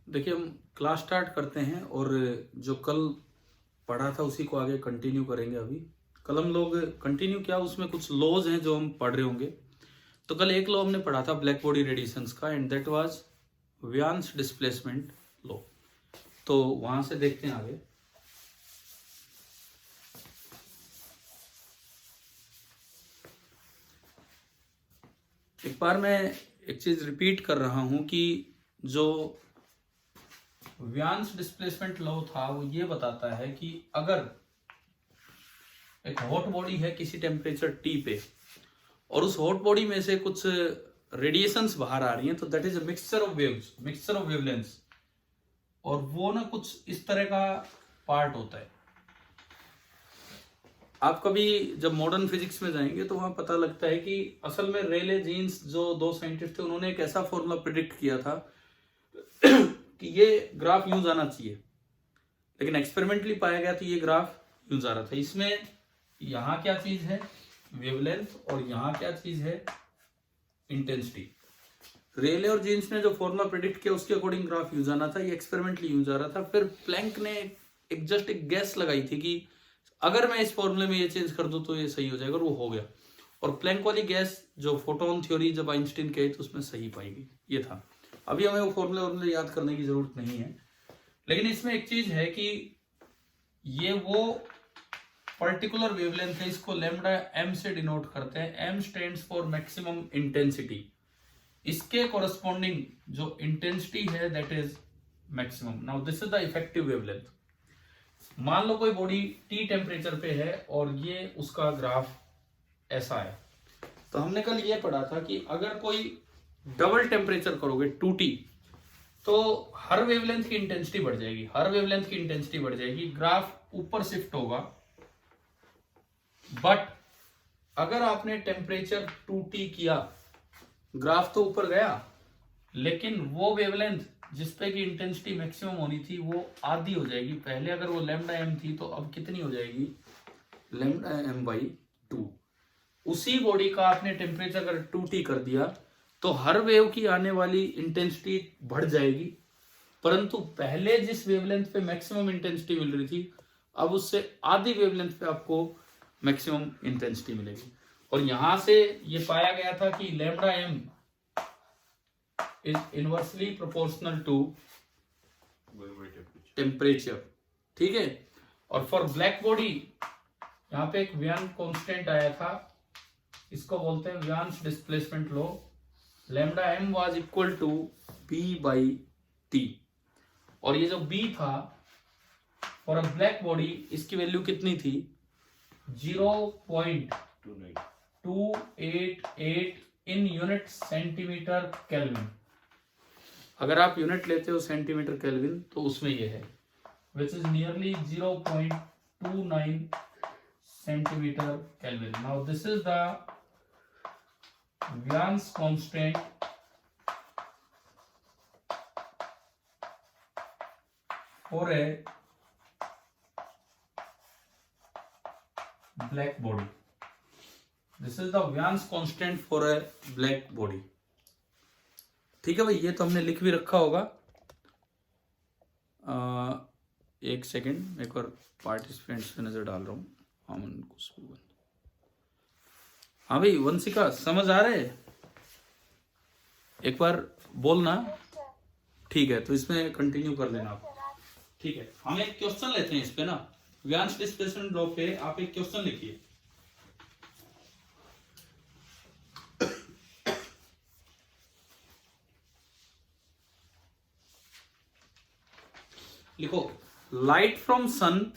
देखिए, हम class start करते हैं और जो कल पढ़ा था उसी को आगे कंटिन्यू करेंगे। अभी कल हम लोग कंटिन्यू क्या, उसमें कुछ लॉज हैं जो हम पढ़ रहे होंगे। तो कल एक लॉ हमने पढ़ा था ब्लैक बॉडी रेडिएशंस का, and that was Wien's displacement law. तो वहां से देखते हैं आगे। एक बार मैं एक चीज रिपीट कर रहा हूं कि जो वियांस डिस्प्लेसमेंट लॉ था वो ये बताता है कि अगर एक हॉट बॉडी है किसी टेम्परेचर टी पे और उस हॉट बॉडी में से कुछ रेडिएशंस बाहर आ रही हैं, तो that is a mixture of waves, mixture of wavelengths. और वो ना कुछ इस तरह का पार्ट होता है। आप कभी जब मॉडर्न फिजिक्स में जाएंगे तो वहां पता लगता है कि असल में रेले जीन्स जो दो साइंटिस्ट थे उन्होंने एक ऐसा फॉर्मूला प्रिडिक्ट किया था कि ये ग्राफ यूं जाना चाहिए, लेकिन एक्सपेरिमेंटली पाया गया तो ये ग्राफ यूं जा रहा था। इसमें यहां क्या चीज है, वेवलेंथ, और यहां क्या चीज है, इंटेंसिटी। रेले और जीन्स ने जो फॉर्मूला प्रेडिक्ट किया उसके अकॉर्डिंग ग्राफ यूज आना था, ये एक्सपेरिमेंटली यूज आ रहा था। फिर प्लैंक ने एक गैस लगाई थी कि अगर मैं इस फॉर्मूले में ये चेंज कर दूं तो ये सही हो जाएगा, और वो हो गया। और प्लैंक वाली गैस जो फोटोन थ्योरी जब आइंस्टीन कही तो उसमें सही पाई गई, ये था। अभी हमें वो फॉर्मूले याद करने की जरूरत नहीं है, लेकिन इसमें एक चीज है कि ये वो पर्टिकुलर वेवलेंथ है, इसको लैम्डा एम से डिनोट करते हैं। M stands for maximum intensity. इसके कोरस्पॉन्डिंग जो इंटेंसिटी है that is maximum. Now this is the effective wavelength. मान लो कोई बॉडी टी टेम्परेचर पे है और ये उसका ग्राफ ऐसा है। तो हमने कल ये पढ़ा था कि अगर कोई डबल टेम्परेचर करोगे 2T, तो हर वेवलेंथ की इंटेंसिटी बढ़ जाएगी, हर वेवलेंथ की इंटेंसिटी बढ़ जाएगी, ग्राफ ऊपर शिफ्ट होगा। बट अगर आपने टेम्परेचर 2T किया, ग्राफ तो ऊपर गया, लेकिन वो वेवलेंथ जिसपे की इंटेंसिटी मैक्सिमम होनी थी वो आधी हो जाएगी। पहले अगर वो लैम्डा एम थी तो अब कितनी हो जाएगी, लैम्डा एम बाई 2। उसी बॉडी का आपने टेम्परेचर अगर 2T कर दिया तो हर वेव की आने वाली इंटेंसिटी बढ़ जाएगी, परंतु पहले जिस वेवलेंथ पे मैक्सिमम इंटेंसिटी मिल रही थी अब उससे आधी वेवलेंथ पे आपको मैक्सिमम इंटेंसिटी मिलेगी। और यहां से ये पाया गया था कि lambda M is inversely proportional to temperature, ठीक है। और फॉर ब्लैक बॉडी यहां पे एक वियांस कांस्टेंट आया था, इसको बोलते हैं Wien's displacement law. Lambda M was equal to B by T, और ये जो बी था फॉर अ ब्लैक बॉडी इसकी वैल्यू कितनी थी, 0.288 इन यूनिट सेंटीमीटर केल्विन। अगर आप यूनिट लेते हो सेंटीमीटर केल्विन तो उसमें ये है, which is nearly 0.29 centimetre kelvin. Now this is the Wien's constant for a black body. This is the Wien's constant for a black body, ठीक है भाई। ये तो हमने लिख भी रखा होगा। एक सेकेंड, एक और पार्टिसिपेंट्स पे नजर डाल रहा हूँ। हाँ भाई वंशिका, समझ आ रहे है? एक बार बोलना, ठीक है। तो इसमें कंटिन्यू कर लेना आप, ठीक है। हम एक क्वेश्चन लेते हैं इस पे ना, वियांस डिस्प्लेसमेंट लॉ पे आप एक क्वेश्चन लिखिए। लिखो, लाइट फ्रॉम सन,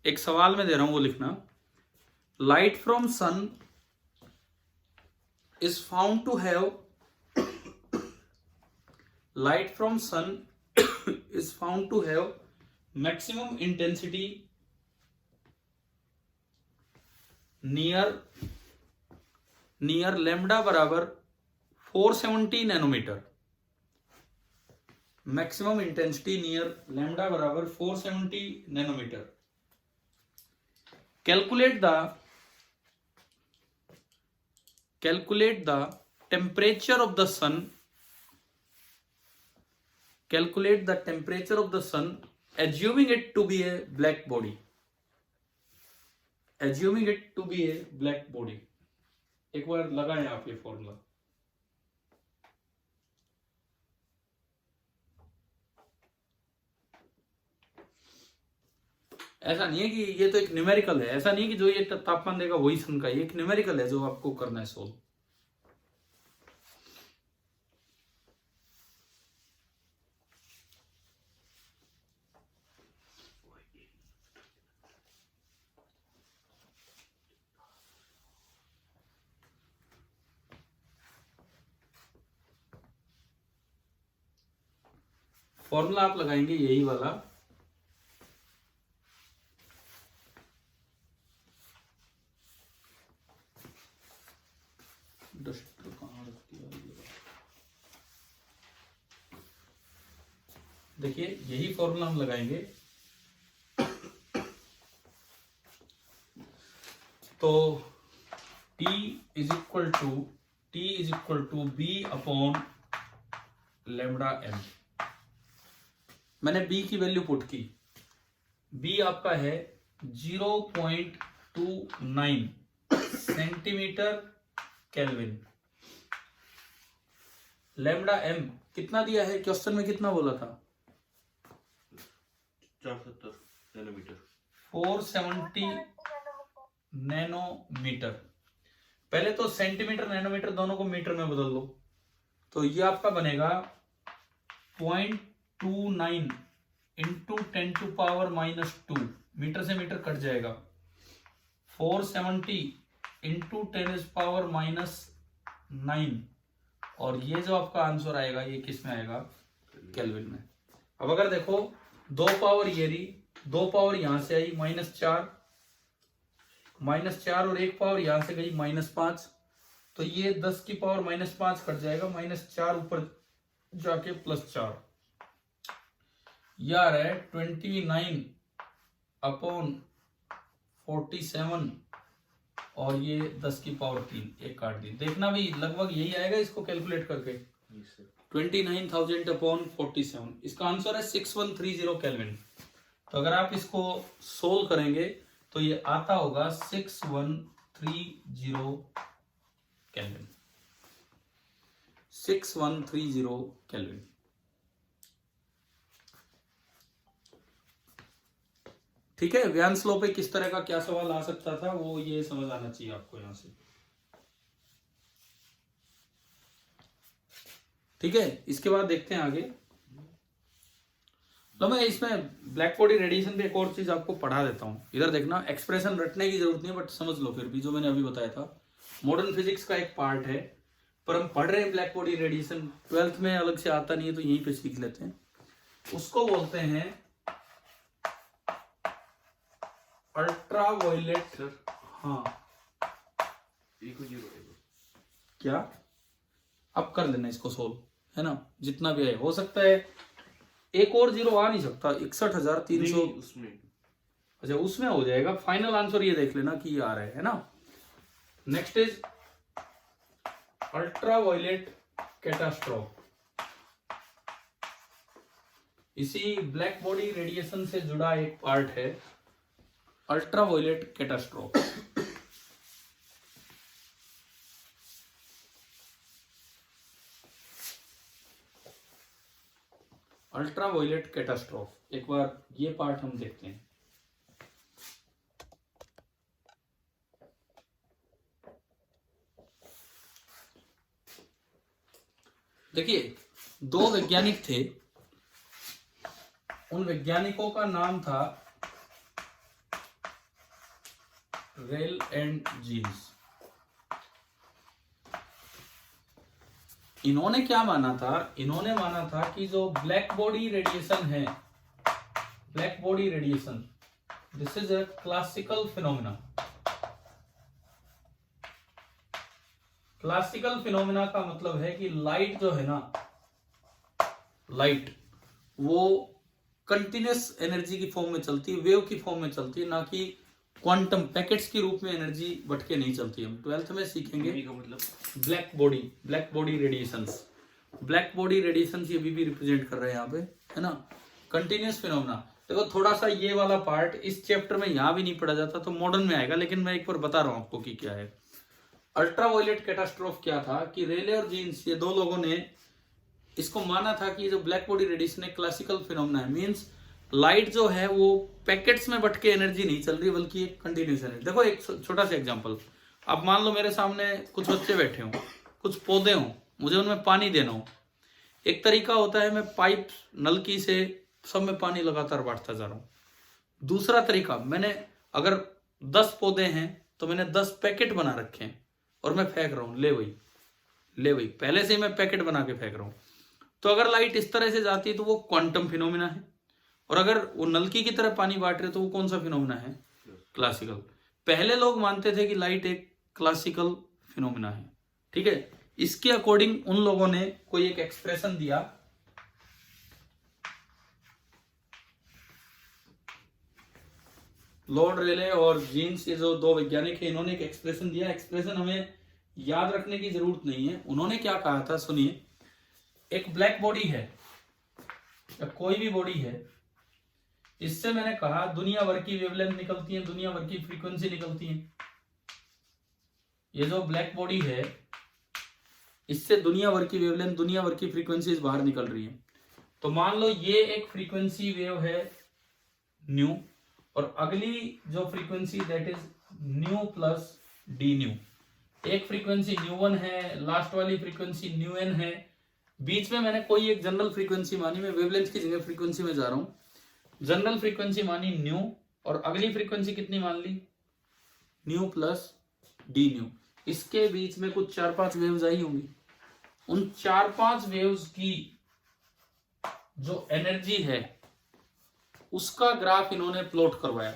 एक सवाल में दे रहा हूं वो लिखना। Light from sun is found to have, light from sun is found to have maximum intensity near lambda बराबर 470 nanometer. Maximum intensity near lambda बराबर 470 nanometer. Calculate the temperature of the sun calculate the temperature of the sun assuming it to be a black body, assuming it to be a black body. एक बार लगाएं आप ये formula. ऐसा नहीं है कि ये तो एक न्यूमेरिकल है, ऐसा नहीं है कि जो ये तापमान देगा वही सन का, ये एक न्यूमेरिकल है जो आपको करना है सोल्व। फॉर्मूला आप लगाएंगे यही वाला, डस्टर कहाँ रख दिया, देखिए यही फॉर्मूला हम लगाएंगे। तो T is equal to B upon lambda M. मैंने B की वैल्यू पुट की, B आपका है 0.29 सेंटीमीटर केल्विन। लैम्बडा एम कितना दिया है, क्वेश्चन में कितना बोला था, 470 नैनोमीटर, 470 नैनोमीटर। पहले तो सेंटीमीटर नैनोमीटर दोनों को मीटर में बदल लो, तो ये आपका बनेगा 0.29 इंटू 10⁻⁻², मीटर से मीटर कट जाएगा, 470 इंटू 10⁻⁹, और ये जो आपका आंसर आएगा ये किस में आएगा, केल्विन में। अब अगर देखो 2 पावर ये रही, 2 पावर यहां से आई -4 और 1 पावर यहां से गई -5, तो ये 10 की पावर -5 कट जाएगा, -4 ऊपर जाके +4, यार है 29/47 और ये 10 की पावर 3, एक काट दी। देखना भी लगभग यही आएगा इसको कैलकुलेट करके, 29,000/47। इसका आंसर है 6130 केल्विन। तो अगर आप इसको सोल्व करेंगे तो ये आता होगा 6130 केल्विन, 6130 केल्विन। ठीक है, व्यांस लॉ पे किस तरह का क्या सवाल आ सकता था वो ये समझ आना चाहिए आपको यहां से। ठीक है, इसके बाद देखते हैं आगे। तो मैं इसमें ब्लैक बॉडी रेडिएशन पे एक और चीज आपको पढ़ा देता हूं। इधर देखना, एक्सप्रेशन रटने की जरूरत नहीं है बट समझ लो फिर भी, जो मैंने अभी बताया था मॉडर्न फिजिक्स का एक पार्ट है, पर हम पढ़ रहे हैं ब्लैक बॉडी रेडिएशन, 12th में अलग से आता नहीं है तो यहीं पे सीख लेते हैं। उसको बोलते हैं अल्ट्रावायलेट। सर हाँ क्या अब कर लेना इसको सोल्व, है ना, जितना भी है हो सकता है एक और जीरो आ नहीं सकता, 61,300 उसमें, अच्छा उसमें हो जाएगा। फाइनल आंसर ये देख लेना कि ये आ रहा है ना। Next is ultraviolet catastrophe. इसी ब्लैक बॉडी रेडिएशन से जुड़ा एक पार्ट है अल्ट्रावायलेट कैटास्ट्रोफ। अल्ट्रावायलेट कैटास्ट्रोफ, एक बार ये पार्ट हम देखते हैं। देखिए, 2 वैज्ञानिक थे, उन वैज्ञानिकों का नाम था रेल एंड जीन्स। इन्होंने क्या माना था, इन्होंने माना था कि जो ब्लैक बॉडी रेडिएशन है, black body radiation, this is a classical phenomena. Classical phenomena का मतलब है कि लाइट जो है ना, लाइट वो कंटिन्यूस एनर्जी की फॉर्म में चलती है, वेव की फॉर्म में चलती है, ना कि क्वांटम पैकेट्स के रूप में एनर्जी बढ़ के नहीं चलती। हम 12th में सीखेंगे का मतलब black body radiations. Black body radiation ये भी रिप्रेजेंट कर रहे हैं यहाँ पे, है ना, कंटिन्यूस फिनोमेना। देखो थोड़ा सा ये वाला पार्ट इस चैप्टर में यहाँ भी नहीं पढ़ा जाता, तो मॉडर्न में आएगा, लेकिन मैं एक बार बता रहा हूँ आपको कि क्या है। अल्ट्रावायलेट कैटास्ट्रोफ क्या था कि रेले और जीन्स ये दो लोगों ने इसको माना था कि ये जो ब्लैक बॉडी रेडिएशन है क्लासिकल फिनोमेना है, मींस लाइट जो है वो पैकेट्स में बट के एनर्जी नहीं चल रही बल्कि एक कंटिन्यूस एनर्जी। देखो एक छोटा सा एग्जांपल, अब मान लो मेरे सामने कुछ बच्चे बैठे हों, कुछ पौधे हों, मुझे उनमें पानी देना हो। एक तरीका होता है मैं पाइप नलकी से सब में पानी लगातार बांटता जा रहा हूँ। दूसरा तरीका, मैंने अगर 10 पौधे हैं तो मैंने 10 पैकेट बना रखे हैं और मैं फेंक रहा हूँ, ले वही पहले से ही मैं पैकेट बना के फेंक रहा हूँ। तो अगर लाइट इस तरह से जाती है तो वो क्वांटम फिनोमेना है, और अगर वो नलकी की तरह पानी बांट रहे तो वो कौन सा फिनोमेना है? क्लासिकल। पहले लोग मानते थे कि लाइट एक क्लासिकल फिनोमेना है, ठीक है। इसके अकॉर्डिंग उन लोगों ने कोई एक एक्सप्रेशन दिया, लॉर्ड रेले और जीन्स, ये जो दो वैज्ञानिक हैं, इन्होंने एक एक्सप्रेशन दिया। एक्सप्रेशन हमें याद रखने की जरूरत नहीं है। उन्होंने क्या कहा था सुनिए, एक ब्लैक बॉडी है या कोई भी बॉडी है, इससे मैंने कहा दुनिया भर की वेवलेंथ निकलती है, दुनिया भर की फ्रीक्वेंसी निकलती है। ये जो ब्लैक बॉडी है इससे दुनिया भर की वेवलेंथ, दुनिया भर की फ्रीक्वेंसीज बाहर निकल रही है। तो मान लो ये एक फ्रीक्वेंसी वेव है न्यू, और अगली जो frequency that is new plus d new. एक फ्रीक्वेंसी न्यू वन है, लास्ट वाली फ्रीक्वेंसी न्यू एन है, बीच में मैंने कोई एक जनरल फ्रीक्वेंसी मानी, मैं वेवलेंथ की जगह फ्रीक्वेंसी में जा रहा हूं। जनरल फ्रीक्वेंसी मानी न्यू, और अगली फ्रीक्वेंसी कितनी मान ली? Nu plus d nu. इसके बीच में कुछ 4-5 वेव्स आई होंगी। उन 4-5 वेव्स की जो एनर्जी है उसका ग्राफ इन्होंने प्लॉट करवाया,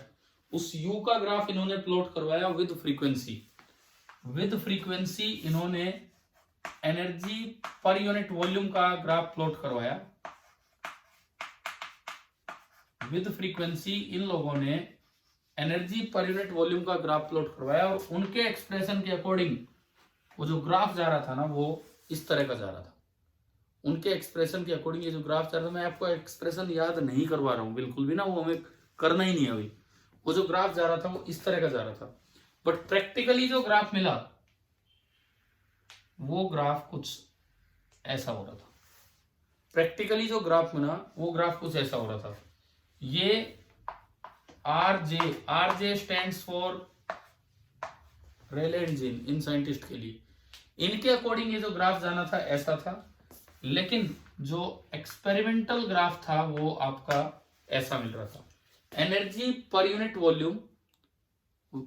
उस यू का ग्राफ इन्होंने प्लॉट करवाया विद फ्रीक्वेंसी। विद फ्रीक्वेंसी इन्होंने एनर्जी पर यूनिट वॉल्यूम का ग्राफ प्लॉट करवाया। विद फ्रीक्वेंसी इन लोगों ने एनर्जी पर यूनिट वॉल्यूम का ग्राफ प्लॉट करवाया, और उनके एक्सप्रेशन के अकॉर्डिंग वो जो ग्राफ जा रहा था ना वो इस तरह का जा रहा था। उनके एक्सप्रेशन के अकॉर्डिंग ये जो ग्राफ जा रहा था, मैं आपको एक्सप्रेशन याद नहीं करवा रहा हूं बिल्कुल भी ना, वो हमें करना ही नहीं है अभी। वो जो ग्राफ जा रहा था वो इस तरह का जा रहा था, बट प्रैक्टिकली जो ग्राफ मिला वो ग्राफ कुछ ऐसा हो रहा था। प्रैक्टिकली जो ग्राफ मिला वो ग्राफ कुछ ऐसा हो रहा था। ये RJ stands for Rayleigh and gene in scientist के लिए। इनके अकॉर्डिंग ये जो ग्राफ जाना था ऐसा था, लेकिन जो एक्सपेरिमेंटल ग्राफ था वो आपका ऐसा मिल रहा था। Energy per unit volume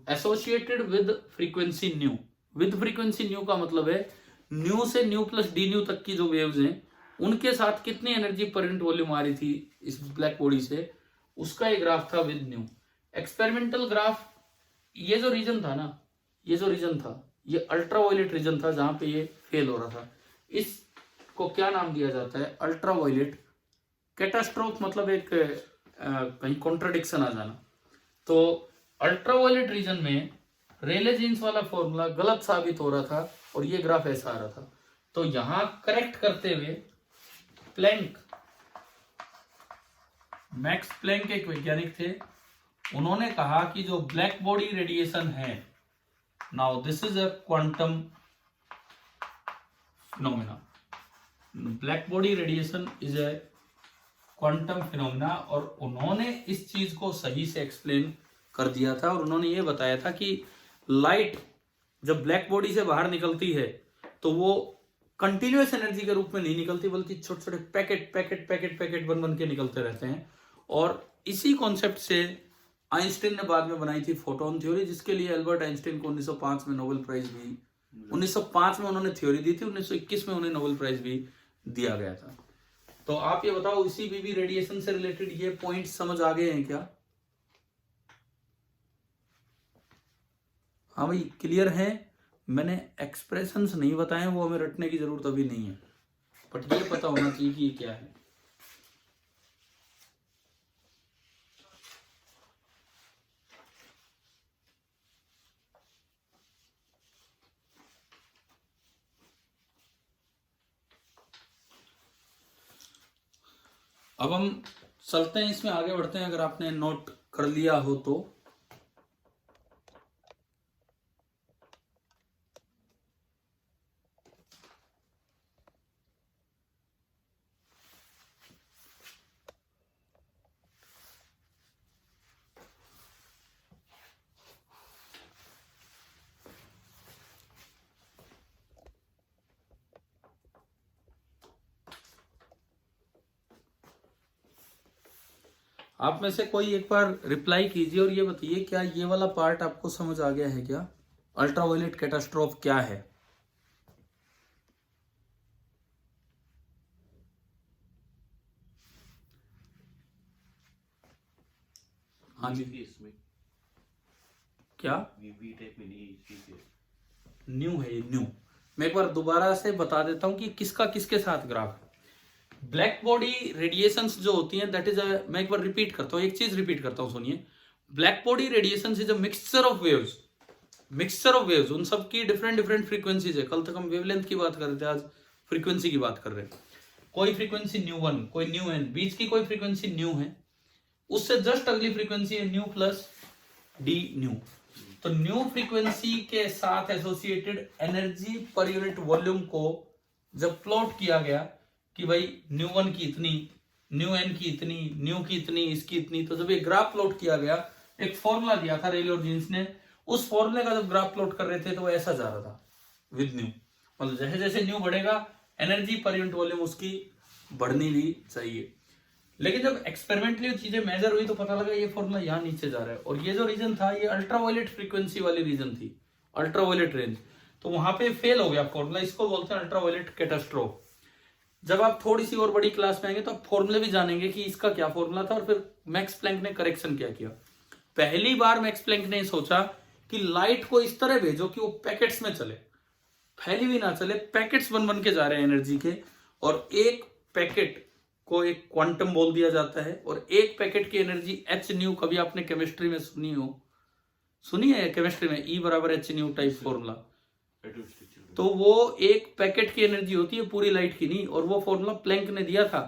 associated with frequency new. With frequency new का मतलब है न्यू से न्यू प्लस डी न्यू तक की जो वेव्स हैं उनके साथ कितनी एनर्जी पर यूनिट वॉल्यूम आ रही थी इस ब्लैक बॉडी से, उसका ये ग्राफ था विद न्यू। एक्सपेरिमेंटल ग्राफ, ये जो रीजन था ना, ये जो रीजन था ये अल्ट्रावायलेट रीजन था जहां पे ये फेल हो रहा था। इसको क्या नाम दिया जाता है? अल्ट्रावायलेट कैटास्ट्रोफ, मतलब एक कहीं कॉन्ट्रडिक्शन आ जाना। तो अल्ट्रावायलेट रीजन में रेले जीन्स वाला फॉर्मूला गलत साबित हो रहा था और ये ग्राफ ऐसा आ रहा था। तो यहां करेक्ट करते हुए प्लैंक, मैक्स प्लैंक एक वैज्ञानिक थे, उन्होंने कहा कि जो ब्लैक बॉडी रेडिएशन है, now this is a quantum phenomena. Black body radiation is a quantum phenomena, और उन्होंने इस चीज को सही से एक्सप्लेन कर दिया था। और उन्होंने ये बताया था कि लाइट जब ब्लैक बॉडी से बाहर निकलती है तो वो कंटिन्यूअस एनर्जी के रूप में नहीं निकलती, बल्कि छोटे छोटे पैकेट पैकेट पैकेट पैकेट बन बन के निकलते रहते हैं। और इसी कॉन्सेप्ट से आइंस्टीन ने बाद में बनाई थी फोटोन थ्योरी, जिसके लिए एल्बर्ट आइंस्टीन को 1905 में नोबेल प्राइज भी 1905 में उन्होंने थ्योरी दी थी, 1921 में उन्हें नोबेल प्राइज भी दिया गया था। तो आप ये बताओ, इसी बीबी रेडिएशन से रिलेटेड ये पॉइंट समझ आ गए हैं क्या? हाँ भाई, क्लियर है? मैंने एक्सप्रेशंस नहीं बताए, वो हमें रटने की जरूरत अभी नहीं है, बट ये पता होना चाहिए कि ये क्या है। अब हम चलते हैं, इसमें आगे बढ़ते हैं, अगर आपने नोट कर लिया हो तो। आप में से कोई एक बार रिप्लाई कीजिए और ये बताइए, क्या ये वाला पार्ट आपको समझ आ गया है क्या? अल्ट्रावायलेट कैटास्ट्रोफ क्या है? हाँ जी, इसमें क्या वीवी टाइप में नहीं, ठीक है, न्यू है ये, न्यू। मैं एक बार दोबारा से बता देता हूं कि किसका किसके साथ ग्राफ है। ब्लैक बॉडी रेडिएशंस जो होती हैं, दैट इज मैं एक बार रिपीट करता हूं, एक चीज रिपीट करता हूं, सुनिए। Black body radiations is a mixture of waves, mixture of waves, उन सब की डिफरेंट डिफरेंट फ्रीक्वेंसीज है। कल तक हम वेवलेंथ की बात कर रहे थे, आज फ्रीक्वेंसी की बात कर रहे हैं। कोई फ्रीक्वेंसी न्यू 1, कोई न्यू n, बीच की कोई फ्रीक्वेंसी न्यू है, उससे जस्ट अगली फ्रीक्वेंसी है न्यू प्लस डी न्यू। तो न्यू फ्रीक्वेंसी के साथ associated energy per unit volume को जब प्लॉट किया गया कि भाई न्यू 1 की इतनी, न्यू n की इतनी, न्यू की इतनी, इसकी इतनी, तो जब ये ग्राफ प्लॉट किया गया, एक फॉर्मूला दिया था रेले और जीन्स ने, उस फॉर्मूले का जब ग्राफ प्लॉट कर रहे थे तो वो ऐसा जा रहा था विद न्यू। मतलब जैसे जैसे न्यू बढ़ेगा एनर्जी पर यूनिट वॉल्यूम उसकी बढ़नी भी चाहिए। लेकिन जब एक्सपेरिमेंटली चीजें मेजर हुई तो पता लगा ये फॉर्मूला यहाँ नीचे जा रहा है, और ये जो रीजन था ये अल्ट्रावायलेट फ्रीक्वेंसी वाली रीजन थी, अल्ट्रावायलेट रेंज, तो वहां पे फेल हो गया फॉर्मूला। इसको बोलते हैं अल्ट्रावायलेट कैटास्ट्रोफ। जब आप थोड़ी सी और बड़ी क्लास में आएंगे तो आप फॉर्मूले भी जानेंगे कि इसका क्या फॉर्मूला था, और फिर मैक्स प्लैंक ने करेक्शन क्या किया। पहली बार मैक्स प्लैंक ने सोचा कि लाइट को इस तरह भेजो कि वो पैकेट्स में चले, फैली भी ना चले, पैकेट्स बन बन के जा रहे हैं एनर्जी के, और एक पैकेट को एक क्वांटम बोल दिया जाता है, और एक पैकेट की एनर्जी एच न्यू, कभी आपने केमिस्ट्री में सुनी है केमिस्ट्री में, ई बराबर एच न्यू टाइप फॉर्मूला। तो वो एक पैकेट की एनर्जी होती है, पूरी लाइट की नहीं, और वो फॉर्मूला प्लैंक ने दिया था,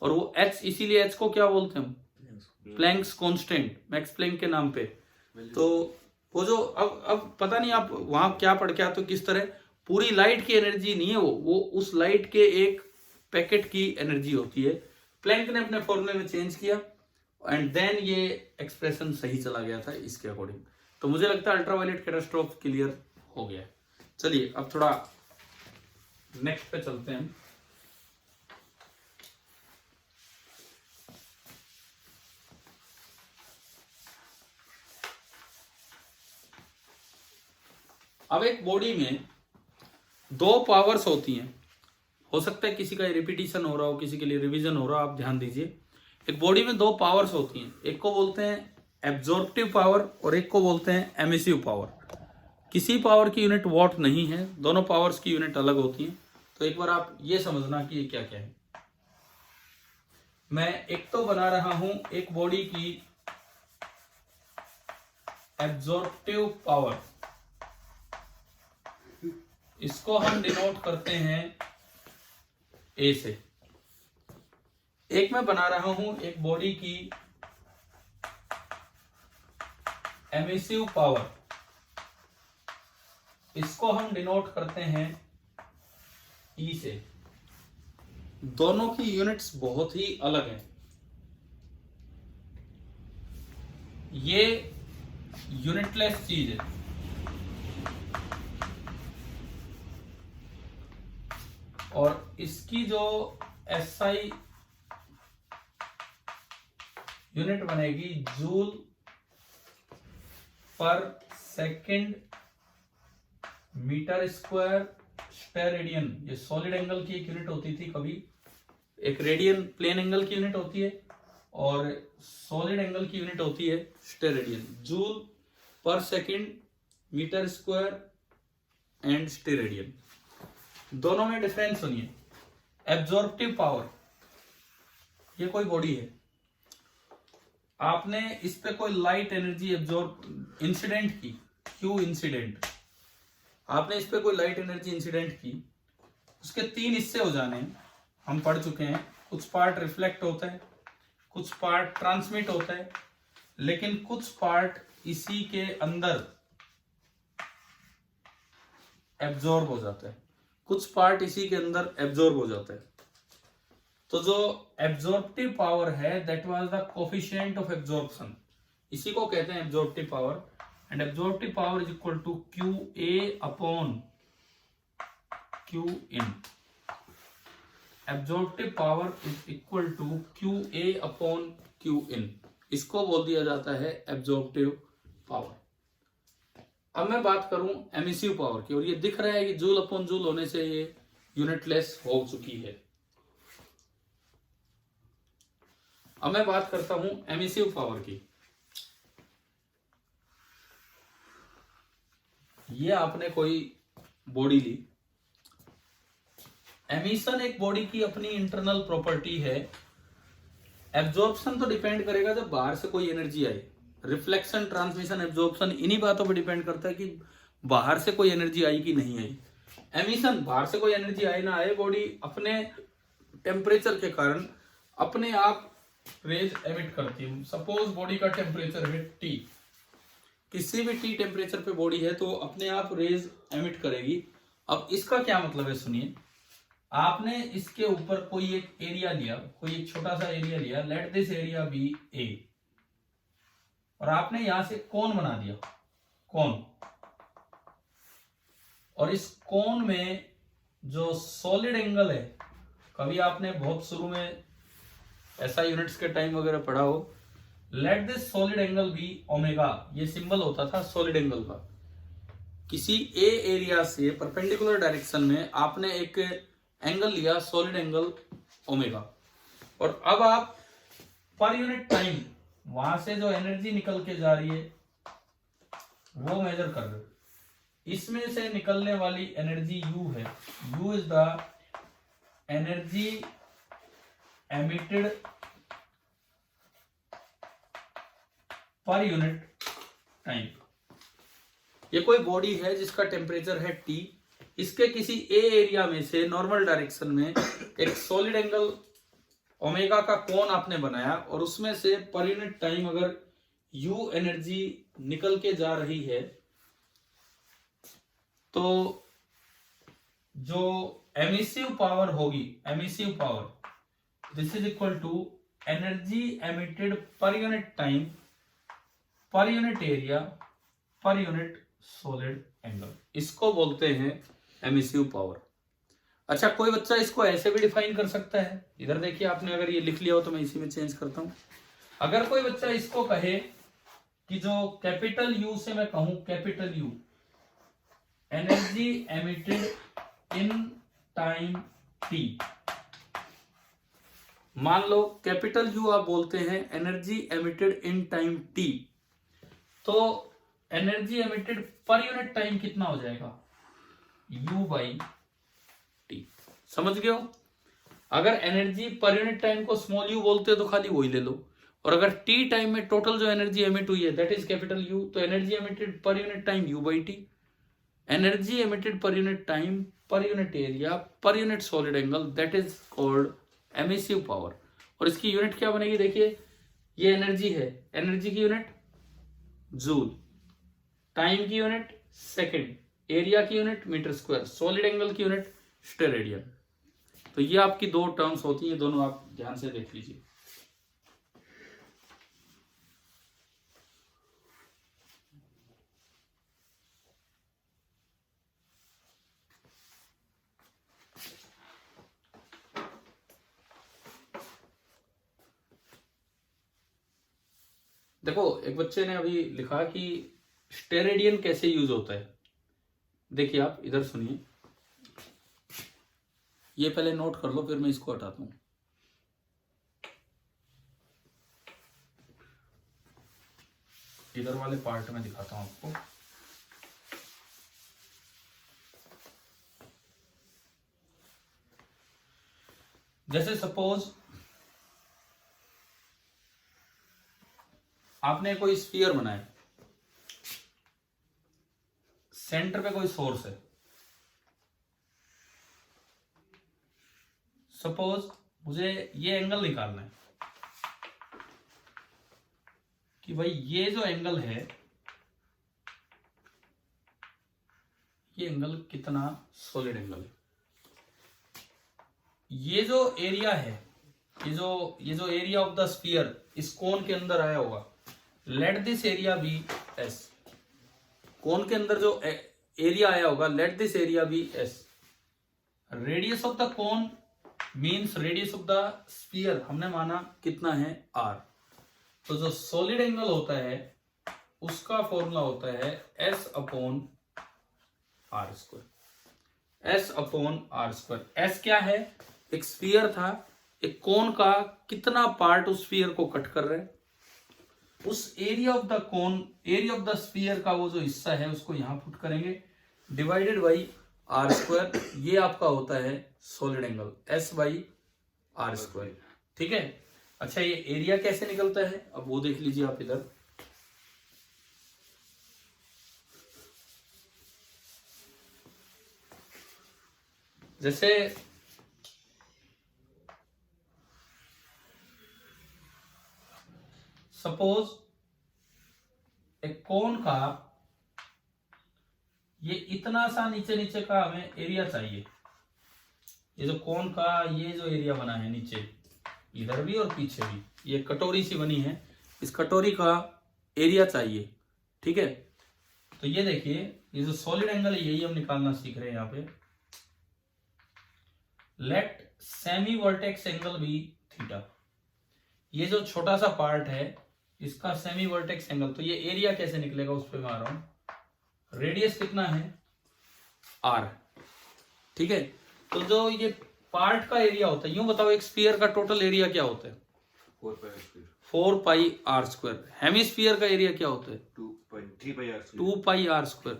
और वो एच, इसीलिए एच को क्या बोलते हैं हम, प्लैंक्स कांस्टेंट, मैक्स प्लैंक के नाम पे। तो वो जो अब पता नहीं आप वहां क्या पढ़ के आते हो, किस तरह पूरी लाइट की एनर्जी नहीं है वो उस लाइट के एक पैकेट की एनर्जी होती है। प्लैंक ने अपने फॉर्मूले में चेंज किया एंड देन ये एक्सप्रेशन सही चला गया था इसके अकॉर्डिंग। तो मुझे लगता है अल्ट्रावायलेट कैटास्ट्रोफ क्लियर हो गया। चलिए अब थोड़ा नेक्स्ट पे चलते हैं। अब एक बॉडी में दो पावर्स होती हैं, हो सकता है किसी का रिपीटिशन हो रहा हो, किसी के लिए रिवीजन हो रहा हो, आप ध्यान दीजिए। एक बॉडी में दो पावर्स होती हैं, एक को बोलते हैं एब्जॉर्प्टिव पावर और एक को बोलते हैं एमिसिव पावर। किसी पावर की यूनिट वॉट नहीं है, दोनों पावर्स की यूनिट अलग होती हैं। तो एक बार आप ये समझना कि ये क्या क्या है। मैं एक तो बना रहा हूं एक बॉडी की एब्जॉर्प्टिव पावर, इसको हम डिनोट करते हैं ए से। एक मैं बना रहा हूं एक बॉडी की एमिसिव पावर, इसको हम डिनोट करते हैं ई से। दोनों की यूनिट्स बहुत ही अलग हैं। ये यूनिटलेस चीज है, और इसकी जो एसआई यूनिट बनेगी जूल पर सेकंड मीटर स्क्वायर स्टेरेडियन। ये सॉलिड एंगल की एक यूनिट होती थी, कभी एक रेडियन प्लेन एंगल की यूनिट होती है और सॉलिड एंगल की यूनिट होती है स्टेरेडियन। जूल पर second meter square and steradian, दोनों में डिफरेंस सुनिए। एब्जॉर्प्टिव पावर, ये कोई बॉडी है, आपने इस पे कोई लाइट एनर्जी एब्जॉर्ब इंसिडेंट की, क्यू इंसिडेंट, आपने इस पे कोई लाइट एनर्जी इंसिडेंट की, उसके तीन हिस्से हो जाने हैं, हम पढ़ चुके हैं। कुछ पार्ट रिफ्लेक्ट होता है, कुछ पार्ट ट्रांसमिट होता है, लेकिन कुछ पार्ट इसी के अंदर एब्जॉर्ब हो जाता है, कुछ पार्ट इसी के अंदर एब्जॉर्ब हो जाता है। तो जो एब्जॉर्प्टिव पावर है that was the coefficient of absorption, इसी को कहते हैं absorptive power. And absorptive power is equal to Q A upon Q in. Absorptive power is equal to Q A upon Q in, इसको बोल दिया जाता है एब्जॉर्प्टिव पावर। अब मैं बात करूं एमिसिव पावर की, और ये दिख रहा है कि जूल अपॉन जूल होने से ये यूनिटलेस हो चुकी है। अब मैं बात करता हूं एमिसिव पावर की। ये आपने कोई बॉडी ली, एमिशन एक बॉडी की अपनी इंटरनल प्रॉपर्टी है। एब्जॉर्प्शन तो डिपेंड करेगा जब बाहर से कोई एनर्जी आई, रिफ्लेक्शन, ट्रांसमिशन, एब्जॉर्प्शन इन्हीं बातों पर डिपेंड करता है कि बाहर से कोई एनर्जी आई कि नहीं आई। एमिशन, बाहर से कोई एनर्जी आए ना आए, बॉडी अपने टेम्परेचर के कारण अपने आप रेज एमिट करती है। सपोज बॉडी का टेम्परेचर है T, किसी भी T टेम्परेचर पे बॉडी है तो अपने आप रेज एमिट करेगी। अब इसका क्या मतलब है सुनिए, आपने इसके ऊपर कोई एक एरिया लिया, कोई एक छोटा सा एरिया लिया, let this area be A, और आपने यहां से कोन बना दिया, कोन, और इस कोन में जो सॉलिड एंगल है, कभी आपने बहुत शुरू में ऐसा यूनिट्स के टाइम वगैरह पढ़ा हो, let this solid angle be omega, ये सिंबल होता था सॉलिड एंगल का। किसी ए एरिया से परपेंडिकुलर डायरेक्शन में आपने एक एंगल लिया, सॉलिड एंगल ओमेगा, और अब आप पर यूनिट टाइम वहां से जो एनर्जी निकल के जा रही है वो मेजर कर रहे हो। इसमें से निकलने वाली एनर्जी U है, U is the energy emitted पर यूनिट टाइम। ये कोई बॉडी है जिसका टेम्परेचर है T, इसके किसी ए एरिया में से नॉर्मल डायरेक्शन में एक सॉलिड एंगल ओमेगा का कोन आपने बनाया, और उसमें से पर यूनिट टाइम अगर U एनर्जी निकल के जा रही है तो जो एमिसिव पावर होगी, emissive power this is equal to energy emitted पर यूनिट टाइम, पर यूनिट एरिया, पर यूनिट सॉलिड एंगल, इसको बोलते हैं एमिसिव पावर। अच्छा, कोई बच्चा इसको ऐसे भी डिफाइन कर सकता है, इधर देखिए, आपने अगर ये लिख लिया हो तो मैं इसी में चेंज करता हूं। अगर कोई बच्चा इसको कहे कि जो कैपिटल U से मैं कहूं capital U, energy emitted in time T, मान लो कैपिटल U आप बोलते हैं energy emitted in time T, तो एनर्जी एमिटेड पर यूनिट टाइम कितना हो जाएगा, U बाई T। समझ गए हो? अगर एनर्जी पर यूनिट टाइम को स्मॉल u बोलते हो तो खाली वही ले लो, और अगर T टाइम में टोटल जो एनर्जी एमिट हुई है दैट इज कैपिटल U, तो एनर्जी एमिटेड पर unit time U by T, energy emitted पर यूनिट टाइम, पर यूनिट एरिया, पर unit solid angle, that is called emissive power. और इसकी यूनिट क्या बनेगी, देखिए ये एनर्जी है, एनर्जी की यूनिट जूल, टाइम की यूनिट सेकंड, एरिया की unit metre square, solid angle की यूनिट स्टेरेडियन। तो ये आपकी दो टर्म्स होती हैं, दोनों आप ध्यान से देख लीजिए। देखो, एक बच्चे ने अभी लिखा कि स्टेरेडियन कैसे यूज होता है। देखिए आप इधर सुनिए, ये पहले नोट कर लो, फिर मैं इसको हटाता हूं। इधर वाले पार्ट में दिखाता हूं आपको। जैसे सपोज आपने कोई स्फीयर बनाया, सेंटर पे कोई सोर्स है, सपोज मुझे ये एंगल निकालना है, कि भाई ये जो एंगल है, ये एंगल कितना सॉलिड एंगल है। ये जो एरिया है, ये जो एरिया ऑफ द स्फीयर इस कोन के अंदर आया होगा, let this area be S. Cone के अंदर जो एरिया आया होगा, let this area be S. Radius of the cone means radius of the sphere हमने माना कितना है, आर। तो जो सॉलिड एंगल होता है उसका फॉर्मूला होता है S upon R square. S upon R square. S क्या है, एक स्फीयर था, एक कोन का कितना पार्ट उस स्फीयर को कट कर रहे हैं, उस area of the cone, area of the sphere का वो जो हिस्सा है उसको यहां पुट करेंगे, डिवाइडेड बाई आर स्क्वायर। ये आपका होता है solid angle, S by R square. ठीक है। अच्छा, ये एरिया कैसे निकलता है अब वो देख लीजिए आप इधर। जैसे सपोज एक कोन का ये इतना सा नीचे नीचे का हमें एरिया चाहिए। ये जो कोन का ये जो एरिया बना है नीचे, इधर भी और पीछे भी, ये कटोरी सी बनी है, इस कटोरी का एरिया चाहिए। ठीक है। तो ये देखिए, ये जो सॉलिड एंगल है यही हम निकालना सीख रहे हैं यहाँ पे। Let semi vertex angle be theta. ये जो छोटा सा पार्ट है इसका सेमी वर्टेक्स एंगल, तो ये एरिया कैसे निकलेगा उस पर मैं आ रहा हूं। रेडियस कितना है, आर। ठीक है। तो जो ये पार्ट का एरिया होता है, यूं बताओ एक स्फीयर का टोटल एरिया क्या होता है, 4 पाई आर स्क्वायर। हेमिस्फीयर का एरिया क्या होता है, 2 पाई आर स्क्वायर।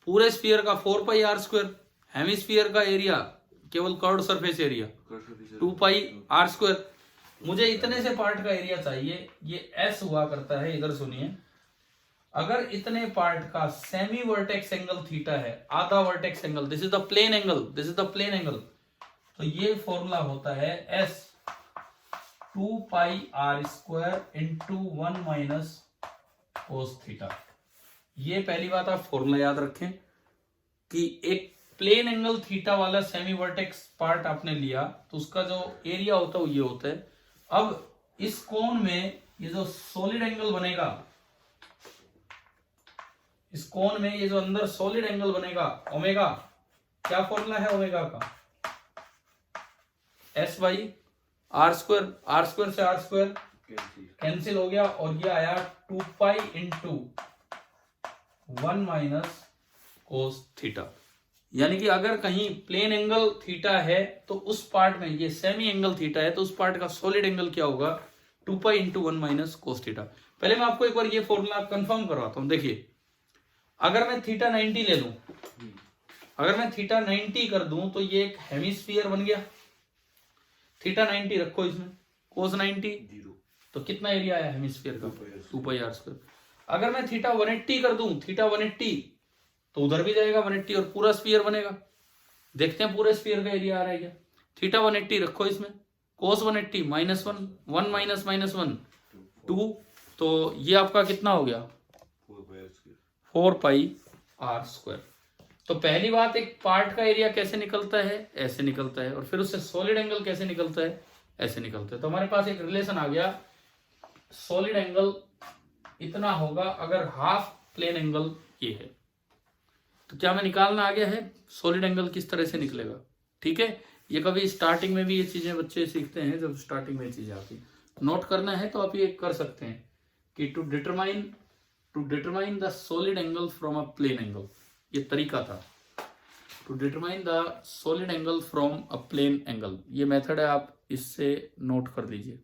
पूरे स्फीयर का 4 पाई आर स्क्वायर। हेमिस्फीयर का एरिया केवल curved surface area 2 pi R square. मुझे इतने से पार्ट का एरिया चाहिए, ये एस हुआ करता है। इधर सुनिए, अगर इतने पार्ट का सेमी वर्टेक्स एंगल थीटा है, आधा vertex angle, this is the plane angle, this is the plane angle, तो ये फॉर्मूला होता है S 2 pi R square into 1 minus cos theta. ये पहली बात आप फॉर्मूला याद रखें कि एक प्लेन एंगल थीटा वाला सेमी वर्टेक्स पार्ट आपने लिया तो उसका जो एरिया होता है वो ये होता है। अब इस कोण में ये जो सॉलिड एंगल बनेगा, इस कोण में ये जो अंदर सॉलिड एंगल बनेगा ओमेगा, क्या फॉर्मूला है ओमेगा का, S by R square. R square से आर स्क्वायर कैंसिल हो गया और ये आया 2 pi into 1 minus cos theta. यानी कि अगर कहीं प्लेन एंगल थीटा है तो उस पार्ट में, ये सेमी एंगल थीटा है तो उस पार्ट का सॉलिड एंगल क्या होगा, 2 pi into 1 minus cos theta. पहले मैं आपको एक बार ये फॉर्मूला कंफर्म करवाता हूं। देखिए, अगर मैं थीटा 90 ले लूं, अगर मैं थीटा 90 कर दूं तो ये एक हेमिस्फीयर बन गया। थीटा 90 रखो इसमें, कोस 90 तो कितना एरिया आया हेमिस्फीयर का, 2 पाई आर स्क्वायर। अगर मैं थीटा 180 कर दूं, थीटा 180 तो उधर भी जाएगा 180 और पूरा स्फीयर बनेगा। देखते हैं पूरे स्फीयर का एरिया आ रहा है क्या। थीटा 180 रखो इसमें, कोस 180 माइनस 1, 1 माइनस माइनस 1 2, तो ये आपका कितना हो गया 4 पाई आर स्क्वायर। तो पहली बात, एक पार्ट का एरिया कैसे निकलता है, ऐसे निकलता है, और फिर उससे सॉलिड एंगल कैसे निकलता है, ऐसे निकलता है। तो हमारे पास एक रिलेशन आ गया, सॉलिड एंगल इतना होगा अगर हाफ प्लेन एंगल ये है। तो क्या हमें निकालना आ गया है सॉलिड एंगल किस तरह से निकलेगा। ठीक है। ये कभी स्टार्टिंग में भी ये चीजें बच्चे सीखते हैं, जब स्टार्टिंग में ये चीजें आती, नोट करना है तो आप ये कर सकते हैं कि to determine the solid angle from a plane angle, ये तरीका था। To determine the solid angle from a plane angle, ये मेथड है, आप इससे नोट कर लीजिए।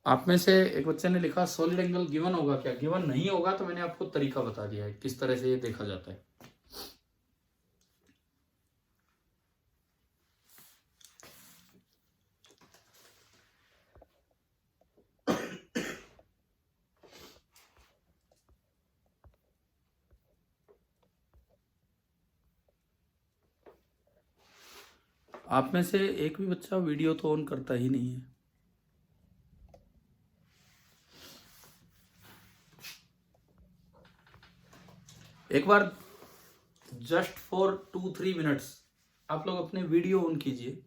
आप में से एक बच्चे ने लिखा सॉलिड एंगल गिवन होगा क्या, गिवन नहीं होगा, तो मैंने आपको तरीका बता दिया है किस तरह से ये देखा जाता है। आप में से एक भी बच्चा वीडियो तो ऑन करता ही नहीं है। एक बार जस्ट फॉर 2-3 मिनट्स आप लोग अपने वीडियो ऑन कीजिए,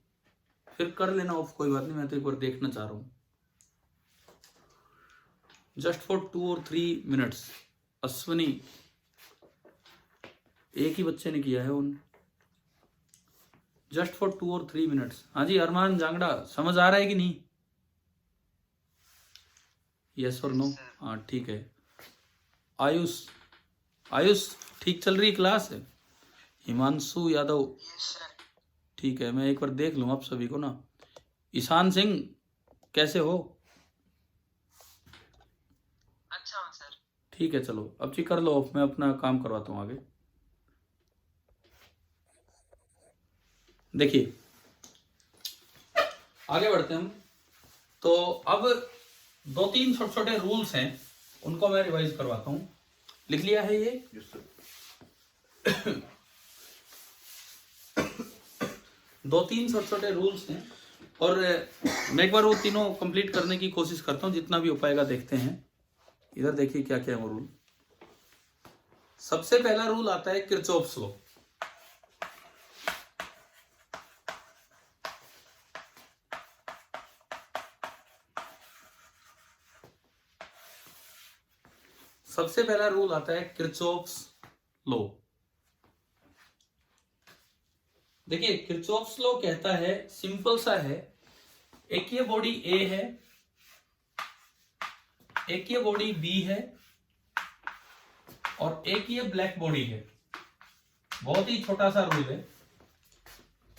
फिर कर लेना ऑफ, कोई बात नहीं, मैं तो एक बार देखना चाह रहा हूं। जस्ट फॉर 2 और 3 मिनट्स। अश्विनी, एक ही बच्चे ने किया है ऑन। जस्ट फॉर 2 और 3 मिनट्स। हाँ जी अरमान जांगड़ा, समझ आ रहा है कि नहीं? यस और नो? हाँ ठीक है। आयुष, आयुष ठीक चल रही क्लास है? हिमांशु यादव, ठीक है, मैं एक बार देख लूँ आप सभी को ना। ईशान सिंह कैसे हो? अच्छा हूँ सर। ठीक है चलो अब जी कर लो ऑफ, मैं अपना काम करवाता हूँ आगे। देखिए आगे बढ़ते हैं हम। तो अब 2-3 छोटे छोटे रूल्स हैं, उनको मैं रिवाइज करवाता हूँ। लिख लिया है ये? Yes, sir. 2-3 छोटे छोटे रूल्स हैं और मैं एक बार वो तीनों कंप्लीट करने की कोशिश करता हूँ, जितना भी हो पाएगा देखते हैं। इधर देखिए क्या क्या है वो रूल। सबसे पहला रूल आता है किरचॉफ्स लॉ। सबसे पहला रूल आता है किरचॉफ्स लॉ। देखिए किरचॉफ्स लॉ कहता है, सिंपल सा है, एक ये बॉडी ए है, एक ये बॉडी बी है और एक ये ब्लैक बॉडी है। बहुत ही छोटा सा रूल है।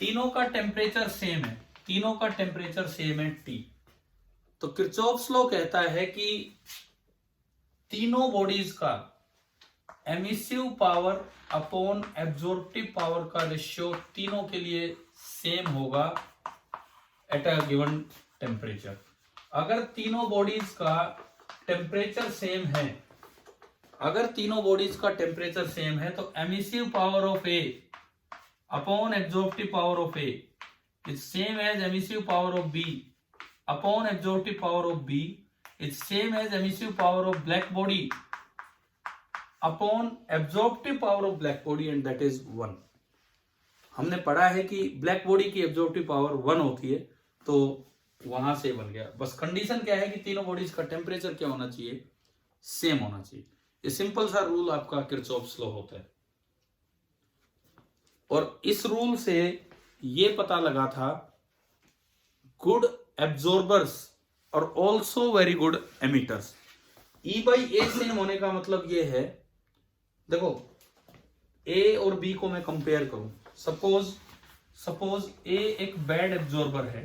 तीनों का टेम्परेचर सेम है, तीनों का टेम्परेचर सेम है T। तो किरचॉफ्स लॉ कहता है कि तीनों बॉडीज का emissive power upon absorptive power का रेशियो तीनों के लिए सेम होगा एट अ गिवन टेम्परेचर। अगर तीनों बॉडीज का टेम्परेचर सेम है, अगर तीनों बॉडीज का टेम्परेचर सेम है तो emissive power of A upon absorptive power of A is same as emissive power of B upon absorptive power of B is same as emissive power of black body upon absorptive power of black body and that is 1। हमने पढ़ा है कि black body की absorptive power 1 होती है, तो वहां से बन गया। बस कंडीशन क्या है कि तीनों बॉडीज का टेम्परेचर क्या होना चाहिए? सेम होना चाहिए। ये सिंपल सा रूल आपका किरचॉफ्स लॉ होता है। और इस रूल से ये पता लगा था गुड एब्जॉर्बर्स और also very good emitters. E/A same होने का मतलब ये है, देखो A और B को मैं कंपेयर करूं, सपोज A एक बैड एब्जॉर्बर है,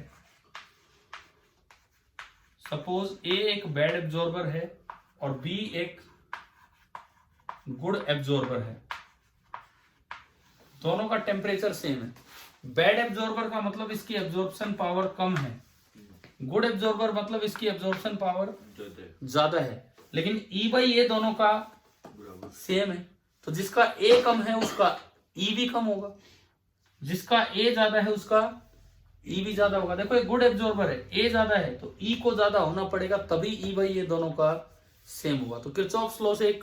सपोज A एक बैड एब्जॉर्बर है और B एक गुड एब्जॉर्बर है। दोनों का टेम्परेचर सेम है। बैड एब्जॉर्बर का मतलब इसकी एब्जॉर्प्शन पावर कम है, गुड एब्जॉर्बर मतलब इसकी एब्जॉर्प्शन पावर ज्यादा है। लेकिन E/A दोनों का सेम है, तो जिसका A कम है उसका E भी कम होगा, जिसका A ज्यादा है उसका E भी ज्यादा होगा। देखो एक गुड एब्जॉर्बर है, A ज्यादा है तो E को ज्यादा होना पड़ेगा, तभी E/A दोनों का सेम होगा। तो किरचॉफ्स लॉ से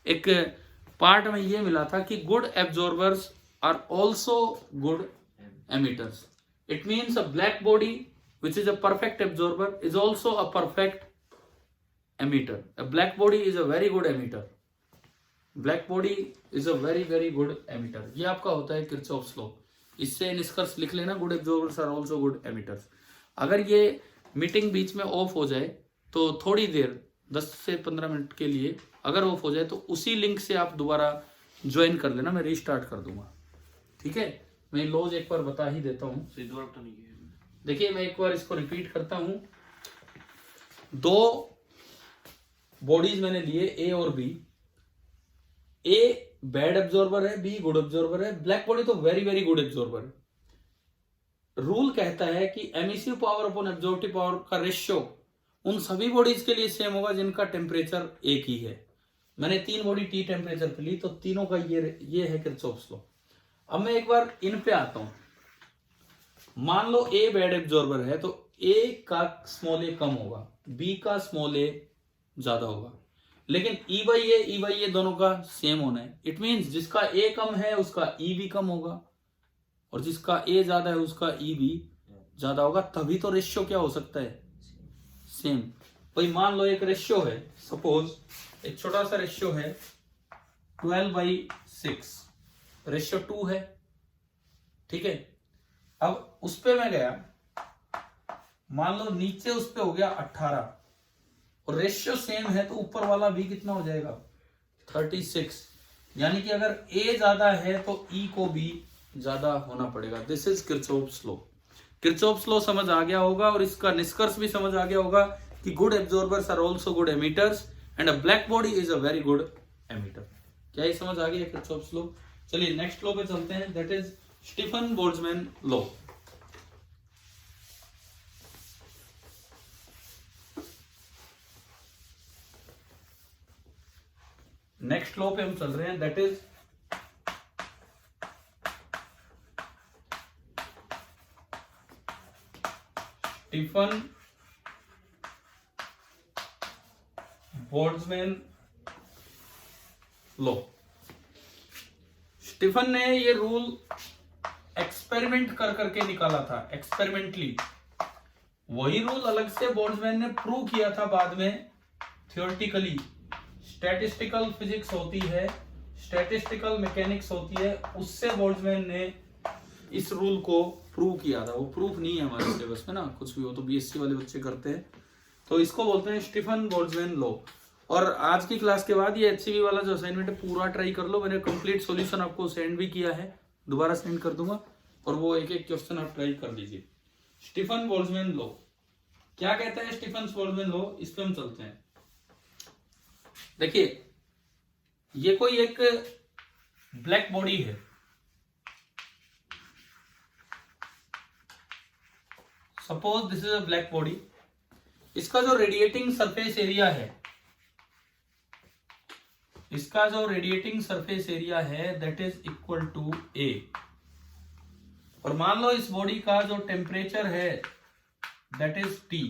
एक पार्ट में ये मिला था कि good absorbers are also good emitters. It means a black body which is a perfect absorber is also a perfect emitter. A black body is a very good emitter. Black body is a very very good emitter. ये आपका होता है Kirchhoff's law. इससे निष्कर्ष लिख लेना, good absorbers are also good emitters. अगर ये मीटिंग बीच में ऑफ हो जाए तो थोड़ी देर 10 से 15 मिनट के लिए अगर ऑफ हो जाए तो उसी लिंक से आप दोबारा ज्वाइन कर लेना, मैं रीस्टार्ट कर दूंगा। ठीक है, मैं लॉज एक बार बता ही देता हूँ। तो नहीं किया। देखिए मैं एक बार इसको रिपीट करता हूं। दो बॉडीज मैंने लिए ए और बी। ए बैड एब्जॉर्बर है, बी गुड एब्जॉर्बर है। ब्लैक बॉडी तो वेरी वेरी गुड एब्जॉर्बर है। रूल कहता है कि emissive power upon absorptive power का रेशियो उन सभी बॉडीज के लिए सेम होगा जिनका टेम्परेचर एक ही है। मैंने 3 बॉडी T टेम्परेचर पे ली तो तीनों का ये है किरचॉफ्स लॉ। अब मैं एक बार इन पे आता हूं। मान लो ए बेड एब्जॉर्बर है तो ए का स्मॉल ए कम होगा, बी का स्मॉल ए ज्यादा होगा, लेकिन ई बाई ए दोनों का सेम होना है। इट मींस जिसका ए कम है उसका ई भी कम होगा, और जिसका ए ज्यादा है उसका ई भी ज्यादा होगा, तभी तो रेशियो क्या हो सकता है, सेम। भाई मान लो एक रेशियो है, सपोज एक छोटा सा रेशियो है 12/6, रेशियो 2 है, ठीक है। अब उस पे मैं गया, मान लो नीचे उस पे हो गया 18, और रेशियो सेम है तो ऊपर वाला भी कितना हो जाएगा 36, यानी कि अगर ए ज्यादा है तो ई को भी ज्यादा होना पड़ेगा। This is Kirchhoff's law. Kirchhoff's law समझ आ गया होगा, और इसका निष्कर्ष भी समझ आ गया होगा कि good absorbers are also good emitters and a black body is a very good emitter. क्या ये समझ आ गया किरचॉफ्स लॉ? चलिए नेक्स्ट लॉ पे चलते हैं, that is Stefan Boltzmann law. Next law पे हम चल रहे हैं, that is Stefan Boltzmann law. Stefan ने ये रूल एक्सपेरिमेंट कर करके निकाला था, एक्सपेरिमेंटली। वही रूल अलग से बोल्ट्जमैन ने प्रूव किया था बाद में थियोरेटिकली। स्टैटिस्टिकल फिजिक्स होती है, स्टैटिस्टिकल मैकेनिक्स होती है, उससे बोल्ट्जमैन ने इस रूल को प्रूव किया था। वो प्रूफ नहीं है हमारे सिलेबस में ना, कुछ भी हो तो बीएससी वाले बच्चे करते हैं, तो इसको बोलते हैं स्टीफन बोल्ट्जमैन लॉ। और आज की क्लास के बाद ये एचसीवी वाला जो असाइनमेंट है पूरा ट्राई कर लो, मैंने कंप्लीट सॉल्यूशन आपको सेंड भी किया है, दोबारा सेंड कर दूंगा, और वो एक एक क्वेश्चन आप ट्राई कर लीजिए। स्टीफन बोल्ट्जमैन लॉ क्या कहता है? स्टीफन बोल्ट्जमैन लॉ, इस पे हम चलते हैं। देखिए ये कोई एक ब्लैक बॉडी है, suppose this is a black body. इसका जो रेडिएटिंग सरफेस एरिया है, इसका जो रेडिएटिंग सरफेस एरिया है दैट इज इक्वल टू ए। और मान लो इस बॉडी का जो टेम्परेचर है दैट इज टी।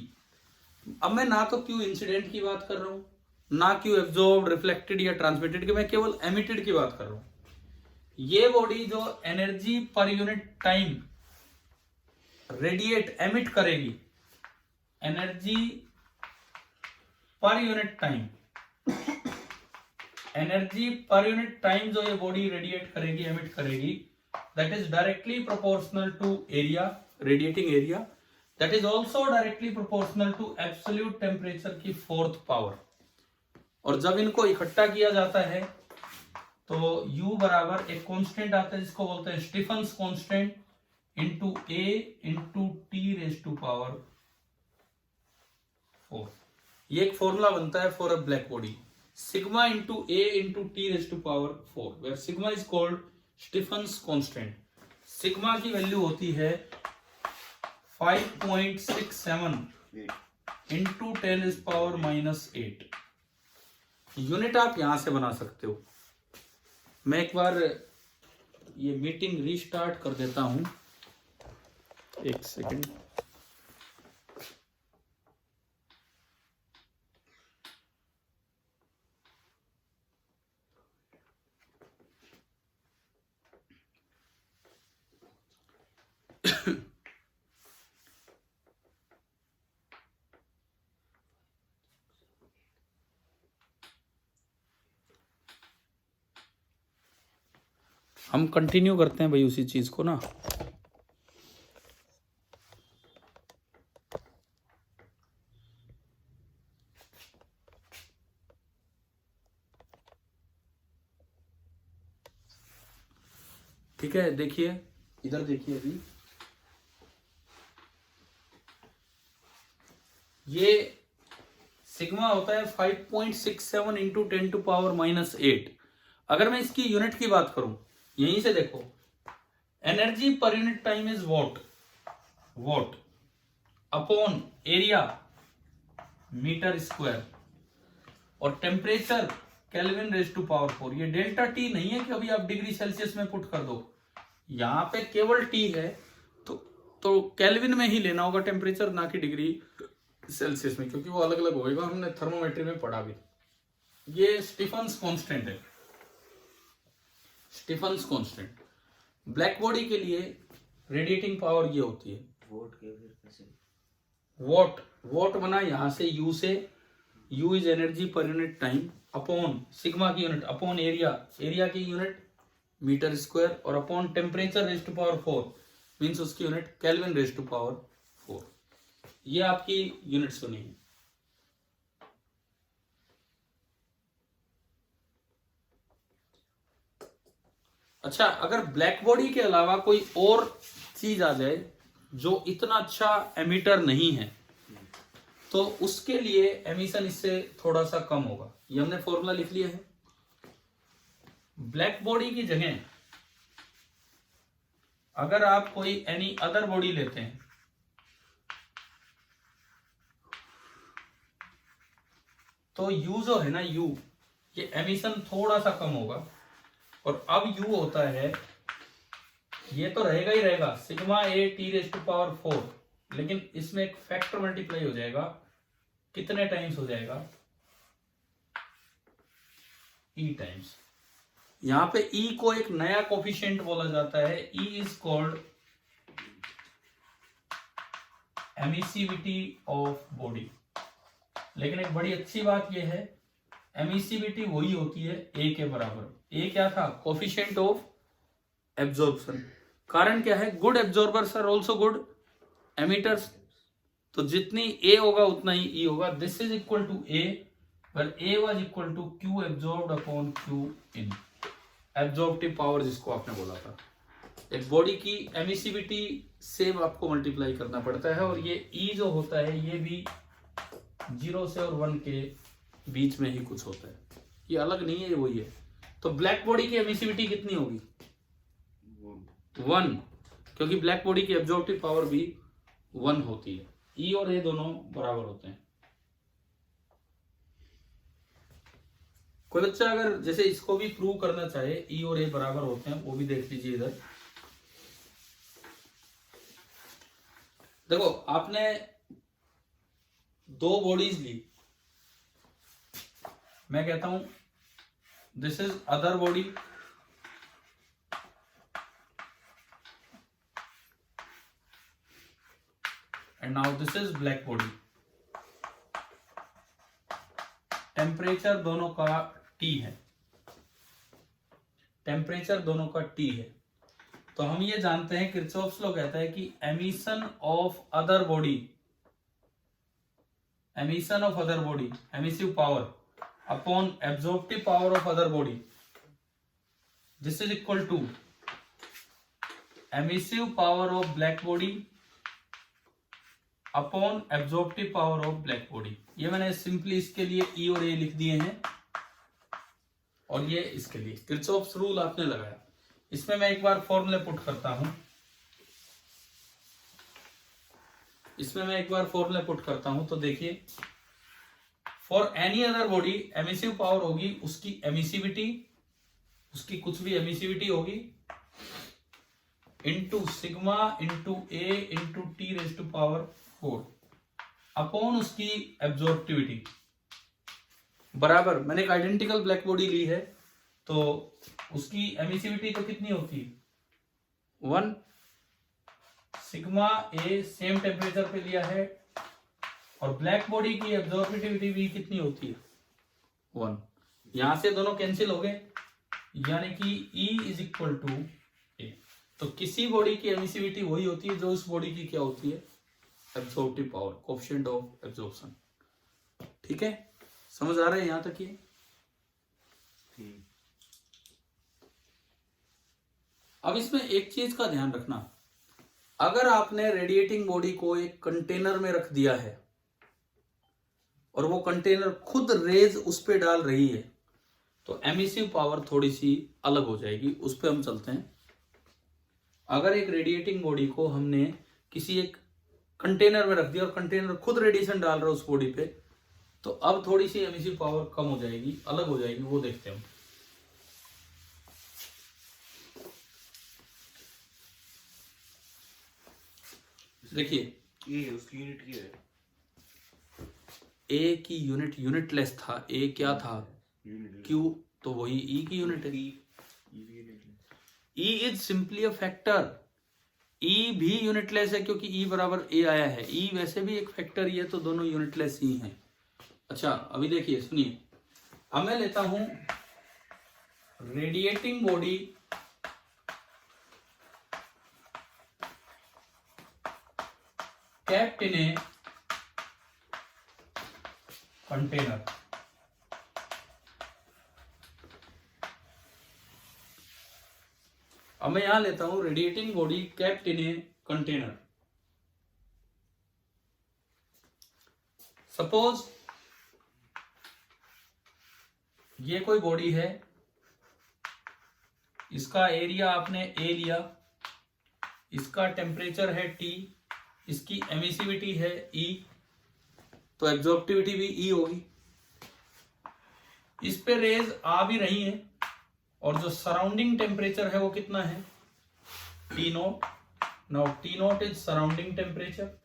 अब मैं ना तो क्यू इंसिडेंट की बात कर रहा हूं, ना क्यू एब्जॉर्ब्ड, रिफ्लेक्टेड या ट्रांसमिटेड की, मैं केवल एमिटेड की बात कर रहा हूं। ये बॉडी जो energy per unit time radiate emit करेगी, energy per unit time, energy per unit time जो ये बॉडी रेडिएट करेगी, एमिट करेगी, that is directly proportional to area, radiating area, that is also directly proportional to absolute temperature की 4th power. और जब इनको इकट्ठा किया जाता है तो U बराबर एक कांस्टेंट आता है जिसको बोलते हैं Stefan's constant into A into T raise to power 4। ये एक फॉर्मूला बनता है for a black body, sigma into A into T raise to power 4, where sigma is called Stefan's constant. Sigma की वैल्यू होती है 5.67 इंटू 10⁻⁻8। यूनिट आप यहां से बना सकते हो। मैं एक बार ये मीटिंग रीस्टार्ट कर देता हूं, एक सेकंड। हम कंटिन्यू करते हैं भाई उसी चीज को ना। ठीक है, देखिए इधर देखिए, अभी ये सिग्मा होता है 5.67 इंटू 10⁻⁻8। अगर मैं इसकी यूनिट की बात करूं, यहीं से देखो, energy per unit time is watt, watt upon area metre square, और temperature kelvin raise to power 4। ये डेल्टा टी नहीं है कि अभी आप डिग्री सेल्सियस में पुट कर दो, यहां पे केवल टी है, तो तो केल्विन में ही लेना होगा टेम्परेचर, ना कि डिग्री सेल्सियस में, क्योंकि वो अलग अलग होगा, हमने थर्मोमेट्री में पढ़ा भी। ये स्टीफन्स कांस्टेंट है, स्टीफन्स कांस्टेंट। ब्लैक बॉडी के लिए रेडिएटिंग पावर ये होती है वोट के फिर कैसे? वॉट। वॉट बना यहां से यू से, U is energy per unit time, upon sigma की यूनिट, अपॉन एरिया, एरिया की यूनिट मीटर स्क्वायर, और upon temperature raise to power 4 means उसकी unit kelvin raise to power 4। ये आपकी यूनिट्स बनी है। अच्छा, अगर ब्लैक बॉडी के अलावा कोई और चीज आ जाए जो इतना अच्छा एमिटर नहीं है, तो उसके लिए एमिशन इससे थोड़ा सा कम होगा। ये हमने फॉर्मूला लिख लिया है। ब्लैक बॉडी की जगह अगर आप कोई एनी अदर बॉडी लेते हैं, तो यू जो है ना, यू, ये एमिशन थोड़ा सा कम होगा। और अब यू होता है, ये तो रहेगा ही रहेगा sigma A T raise to power 4, लेकिन इसमें एक फैक्टर मल्टीप्लाई हो जाएगा। कितने टाइम्स हो जाएगा? ई टाइम्स। यहां पे ई को एक नया कोफिशिएंट बोला जाता है। E is called emissivity of body. लेकिन एक बड़ी अच्छी बात यह है, एमिसिविटी वही होती है ए के बराबर। ए क्या था? Coefficient of absorption. कारण क्या है? Good absorbers are also good emitters. तो जितनी ए होगा उतना ही ई होगा। This is equal to A, पर A was equal to Q absorbed upon Q in. Absorptive power जिसको आपने बोला था। एक बॉडी की एमिसिविटी से आपको मल्टीप्लाई करना पड़ता है, और ये ई जो होता है ये भी 0 से और 1 के बीच में ही कुछ होता है, ये अलग नहीं है, ये वही है। तो ब्लैक बॉडी की एमिसिविटी कितनी होगी? 1, क्योंकि ब्लैक बॉडी की एब्जॉर्प्टिव पावर भी 1 होती है। ई और ए दोनों बराबर होते हैं। कोई बच्चा अगर जैसे इसको भी प्रूव करना चाहे, ई और ए बराबर होते हैं, वो भी देख लीजिए इधर। देखो, आपने 2 बॉडीज ली, मैं कहता हूं this is other body, and now this is black body. Temperature दोनों का T है, टेम्परेचर दोनों का T है। तो हम ये जानते हैं, किरचॉफ्स लॉ कहता है कि emission of other body, emission of other body, emissive power upon absorptive power of other body, this is equal to emissive power of black body upon absorptive power of black body. ये मैंने simply इसके लिए ई और ए लिख दिए हैं, और ये इसके लिए किरचॉफ्स रूल आपने लगाया। इसमें मैं एक बार फॉर्मूले पुट करता हूं, तो देखिए, for any other body emissive power होगी उसकी एमिसिविटी, उसकी कुछ भी एमिसिविटी होगी, into sigma into A into T raise to power 4 upon उसकी एब्जॉर्प्टिविटी बराबर। मैंने एक आइडेंटिकल ब्लैक बॉडी ली है, तो उसकी एमिसिविटी तो कितनी होती है? 1। सिग्मा ए सेम टेम्परेचर पे लिया है, और ब्लैक बॉडी की एब्जॉर्बिटिविटी भी कितनी होती है? 1। यहां से दोनों कैंसिल हो गए, यानी कि E इज इक्वल टू ए। तो किसी बॉडी की एमिसिविटी वही होती है जो उस बॉडी की क्या होती है? Absorptive power, coefficient of absorption. ठीक है, समझ आ रहा है यहां तक? ये अब इसमें एक चीज का ध्यान रखना, अगर आपने रेडिएटिंग बॉडी को एक कंटेनर में रख दिया है और वो कंटेनर खुद रेज उस पे डाल रही है, तो एमिसिव पावर थोड़ी सी अलग हो जाएगी। उस पे हम चलते हैं। अगर एक रेडिएटिंग बॉडी को हमने किसी एक कंटेनर में रख दिया और कंटेनर खुद रेडिएशन डाल रहा है उस बॉडी पे, तो अब थोड़ी सी एमिसिव पावर कम हो जाएगी, अलग हो जाएगी, वो देखते हैं हम। देखिए ये उसकी यूनिट क्या है? ए की यूनिट यूनिटलेस था, ए क्या था, यूनिट क्यू, तो वही ई की यूनिट है। E is simply a factor, E भी यूनिटलेस है क्योंकि ई बराबर ए आया है, ई वैसे भी एक फैक्टर ही है, तो दोनों यूनिटलेस ही हैं। अच्छा अभी देखिए सुनिए, अब मैं लेता हूं radiating body kept in a container. अब मैं यहां लेता हूं radiating body kept in a container. Suppose ये कोई बॉडी है, इसका एरिया आपने ए लिया, इसका टेम्परेचर है टी, इसकी एमिसिविटी है ई, तो एब्जॉर्प्टिविटी भी ई होगी। इस पे रेज आ भी रही है और जो सराउंडिंग टेम्परेचर है वो कितना है, T not. Now T not is surrounding temperature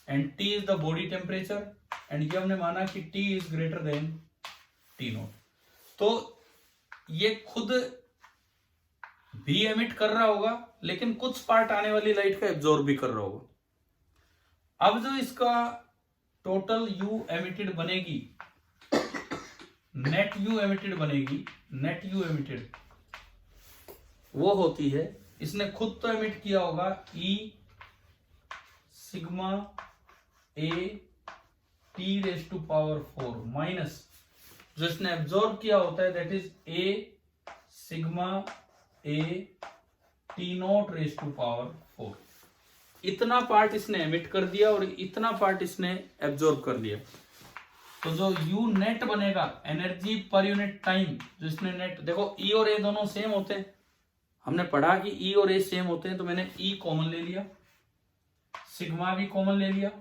and T is the body temperature, and ये हमने माना कि T is greater then T not. तो ये खुद भी एमिट कर रहा होगा, लेकिन कुछ पार्ट आने वाली लाइट का एब्जॉर्ब भी कर रहा होगा। अब जो इसका टोटल यू एमिटेड बनेगी, नेट यू एमिटेड बनेगी, नेट यू एमिटेड वो होती है, इसने खुद तो एमिट किया होगा E sigma A T raise to power 4 minus जो इसने एब्जॉर्ब किया होता है that is A sigma A T not raise to power 4। इतना पार्ट इसने एमिट कर दिया और इतना पार्ट इसने एब्जॉर्ब कर लिया। तो जो यू नेट बनेगा, एनर्जी पर यूनिट टाइम, जो इसने नेट, देखो ई और ए दोनों सेम होते हैं, हमने पढ़ा कि ई और ए सेम होते हैं, तो मैंने ई कॉमन ले लिया, सिग्मा भी कॉमन ले लिया,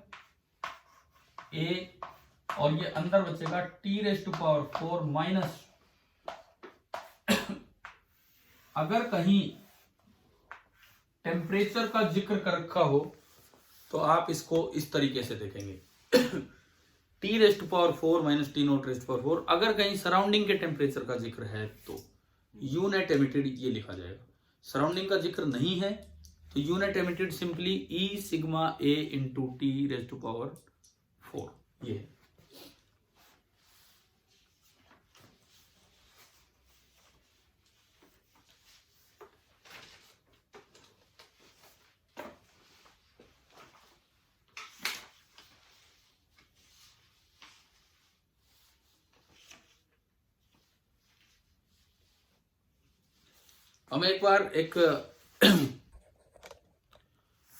ए, और ये अंदर बचेगा T raise to power 4 minus अगर कहीं टेम्परेचर का जिक्र कर रखा हो तो आप इसको इस तरीके से देखेंगे T raise to power 4 minus T not raise to power 4। अगर कहीं सराउंडिंग के टेम्परेचर का जिक्र है तो यू नेट एमिटेड ये लिखा जाएगा। सराउंडिंग का जिक्र नहीं है तो U net emitted simply E sigma A into T raise to power 4 ये है। हम एक बार एक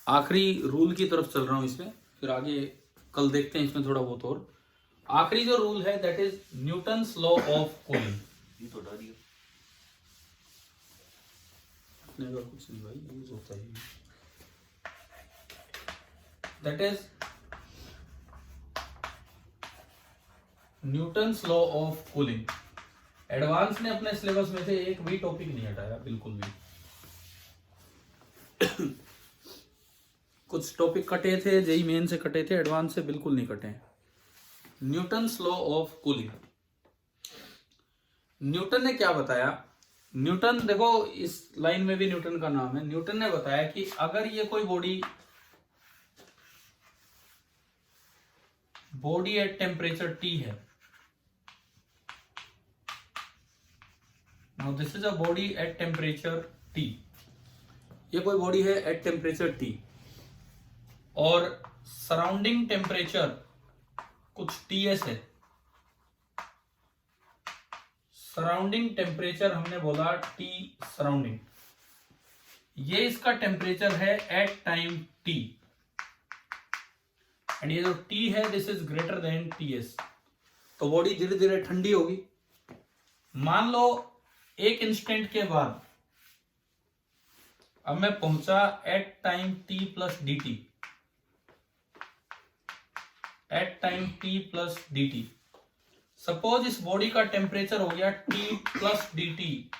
आखिरी रूल की तरफ चल रहा हूं इसमें, फिर आगे कल देखते हैं इसमें थोड़ा बहुत और। आखिरी जो रूल है that is Newton's law of cooling. ये तो हटा दिया। कुछ नहीं भाई, यूज होता है। That is Newton's law of cooling. Advance ने अपने सिलेबस में से एक भी टॉपिक नहीं हटाया, बिल्कुल भी। कुछ टॉपिक कटे थे, जेई मेन से कटे थे, एडवांस से बिल्कुल नहीं कटे। Newton's law of cooling. Newton ने क्या बताया? न्यूटन, देखो इस लाइन में भी न्यूटन का नाम है। न्यूटन ने बताया कि अगर ये कोई बॉडी एट टेम्परेचर टी है, now this is a body at temperature T, ये कोई बॉडी है एट टेम्परेचर टी और सराउंडिंग टेम्परेचर कुछ टीएस है। सराउंडिंग टेम्परेचर हमने बोला टी सराउंडिंग, ये इसका टेम्परेचर है एट टाइम टी, एंड ये जो टी है this is greater than TS. तो बॉडी धीरे धीरे ठंडी होगी। मान लो एक इंस्टेंट के बाद अब मैं पहुंचा at time T plus D T, at time T plus D T. Suppose इस बॉडी का टेम्परेचर हो गया टी प्लस डी टी,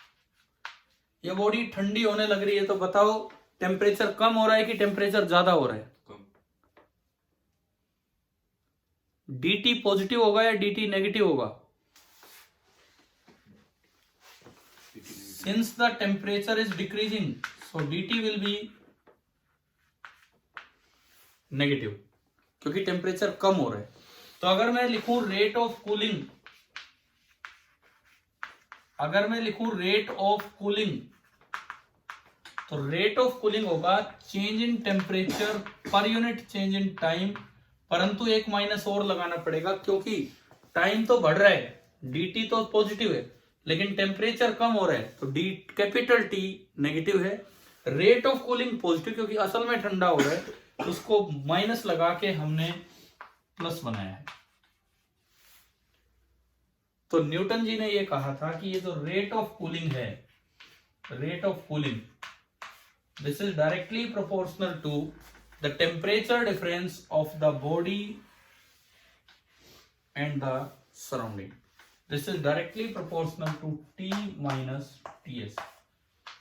ये बॉडी ठंडी होने लग रही है, तो बताओ टेम्परेचर कम हो रहा है कि टेम्परेचर ज्यादा हो रहा है? कम। dt पॉजिटिव होगा या dt नेगेटिव होगा? Since the temperature is decreasing, so dt will be negative, क्योंकि टेम्परेचर कम हो रहा है। तो अगर मैं लिखूं रेट ऑफ कूलिंग, तो रेट ऑफ कूलिंग होगा change in temperature per unit change in time, परंतु एक माइनस और लगाना पड़ेगा क्योंकि टाइम तो बढ़ रहा है, dt तो पॉजिटिव है, लेकिन टेम्परेचर कम हो रहा है, तो डी कैपिटल टी नेगेटिव है, रेट ऑफ कूलिंग पॉजिटिव क्योंकि असल में ठंडा हो रहा है, उसको माइनस लगा के हमने प्लस बनाया है। तो न्यूटन जी ने ये कहा था कि ये जो रेट ऑफ कूलिंग है, rate of cooling, this is directly proportional to the temperature difference of the body and the surrounding. This is directly proportional to T minus Ts.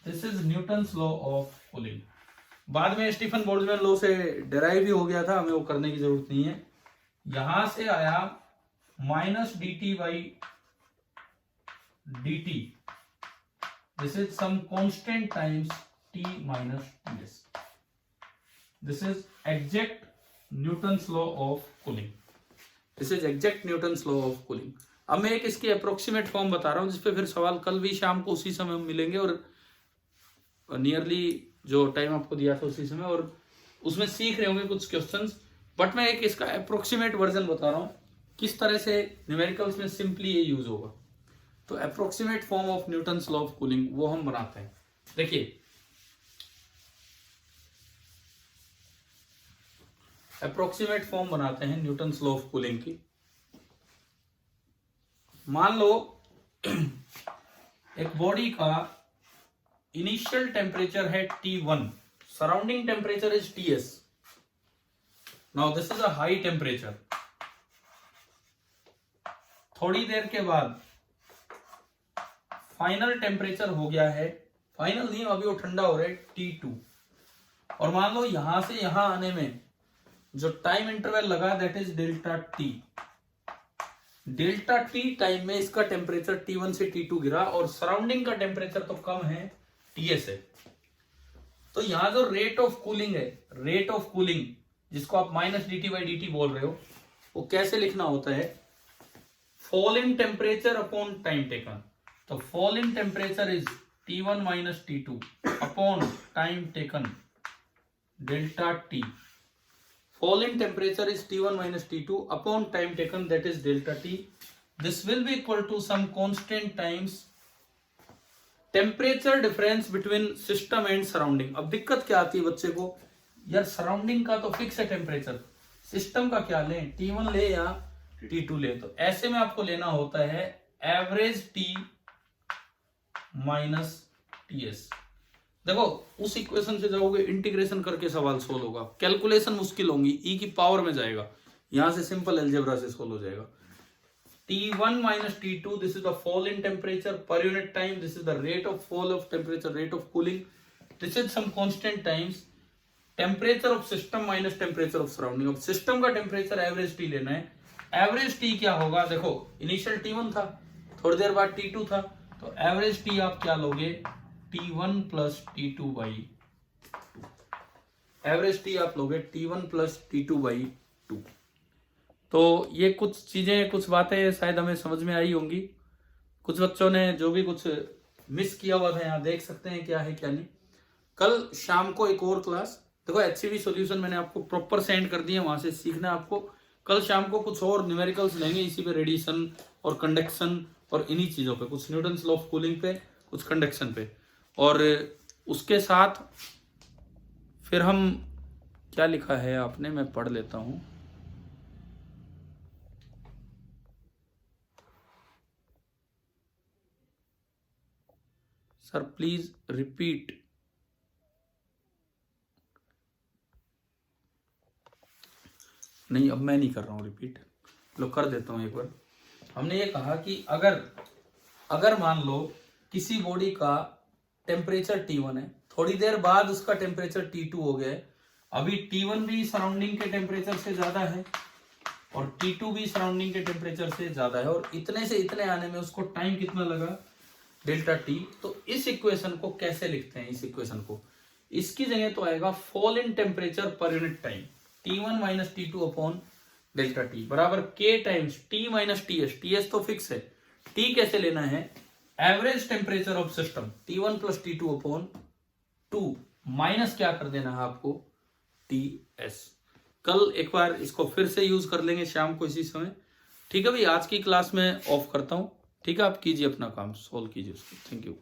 This is Newton's law of cooling. बाद में Stephen Boltzmann law से derive भी हो गया था, हमें वो करने की जरूरत नहीं है। यहां से आया minus dt by dt. This is some constant times T minus Ts. This is exact Newton's law of cooling. This is exact Newton's law of cooling. अब मैं एक इसकी अप्रोक्सीमेट फॉर्म बता रहा हूं जिसपे फिर सवाल कल भी शाम को उसी समय मिलेंगे और नियरली जो टाइम आपको दिया था उसी समय, और उसमें सीख रहे होंगे कुछ क्वेश्चंस, बट मैं एक इसका अप्रोक्सीमेट वर्जन बता रहा हूं किस तरह से न्यूमेरिकल्स में सिंपली ये यूज होगा। तो approximate form of Newton's law of cooling वो हम बनाते हैं। देखिए अप्रोक्सीमेट फॉर्म बनाते हैं न्यूटन्स लॉ ऑफ कूलिंग की। मान लो एक बॉडी का इनिशियल टेम्परेचर है T1, surrounding temperature is Ts। Now this is a high temperature. थोड़ी देर के बाद फाइनल टेम्परेचर हो गया है, फाइनल नहीं अभी वो ठंडा हो रहा है, T2। और मान लो यहां से यहां आने में जो टाइम इंटरवल लगा that is delta T. Delta T time में इसका टेम्परेचर T1 से T2 गिरा और सराउंडिंग का टेम्परेचर तो कम है, Ts है। तो यहां जो रेट ऑफ कूलिंग है, रेट ऑफ कूलिंग जिसको आप माइनस dt बाई dt बोल रहे हो, वो कैसे लिखना होता है? Fall in temperature upon time taken. तो fall in temperature is T1 minus T2 upon time taken delta T. Fall in temperature is T1 minus T2 upon time taken, that is delta T. This will be equal to some constant times temperature difference between system and surrounding. अब दिक्कत क्या आती है बच्चे को, यार surrounding का तो फिक्स है टेम्परेचर, सिस्टम का क्या लें, T1 ले या T2 ले? तो ऐसे में आपको लेना होता है एवरेज T माइनस Ts। देखो उस इक्वेशन से जाओगे, इंटीग्रेशन करके सवाल सोल्व होगा, कैलकुलेशन मुश्किल होंगी, ई की पावर में जाएगा, यहां से सिंपल अलजेब्रा से सोल्व हो जाएगा। T1 minus T2, this is the fall in temperature per unit time, this is the rate of fall of temperature, rate of cooling, this is some constant times temperature of system minus temperature of surrounding। अब system का temperature average T लेना है, average T क्या होगा? देखो initial T1 था, थोड़ी देर बाद T2 था, तो एवरेज T आप क्या लोगे? T1 plus T2 by 2। Average T आप लोगे T1 प्लस T2 बाई 2। तो ये कुछ चीजें, कुछ बातें शायद हमें समझ में आई होंगी। कुछ बच्चों ने जो भी कुछ मिस किया हुआ था यहाँ देख सकते हैं क्या है क्या नहीं। कल शाम को एक और क्लास, देखो HCV सॉल्यूशन मैंने आपको प्रॉपर सेंड कर दिया, वहां से सीखना आपको। कल शाम को कुछ और न्यूमेरिकल्स लेंगे इसी पे, रेडिएशन और कंडक्शन और इन्हीं चीजों पे, कुछ न्यूटन्स लॉ ऑफ कूलिंग पे, कुछ कंडक्शन पे, और उसके साथ फिर हम क्या लिखा है आपने, मैं पढ़ लेता हूं। Sir please repeat. नहीं अब मैं नहीं कर रहा हूं रिपीट, लो कर देता हूं एक बार। हमने ये कहा कि अगर मान लो किसी बॉडी का टेम्परेचर T1 है, थोड़ी देर बाद उसका टेम्परेचर T2 हो गया है। अभी T1 भी सराउंडिंग के टेम्परेचर से ज्यादा है और T2 भी सराउंडिंग के टेम्परेचर से ज्यादा है, और इतने से इतने आने में उसको टाइम कितना लगा, डेल्टा टी। तो इस इक्वेशन को कैसे लिखते हैं, इस इक्वेशन को, इसकी जगह तो आएगा फॉल इन टेम्परेचर पर unit time, T1 minus T2 upon delta T बराबर K times T minus TS। TS तो फिक्स है, T कैसे लेना है, average temperature of system T1 plus T2 upon 2 minus क्या कर देना है आपको, TS। कल एक बार इसको फिर से यूज कर लेंगे शाम को इसी समय। ठीक है भाई, आज की क्लास में ऑफ करता हूं। ठीक है, आप कीजिए अपना काम, सोल्व कीजिए उसको। Thank you.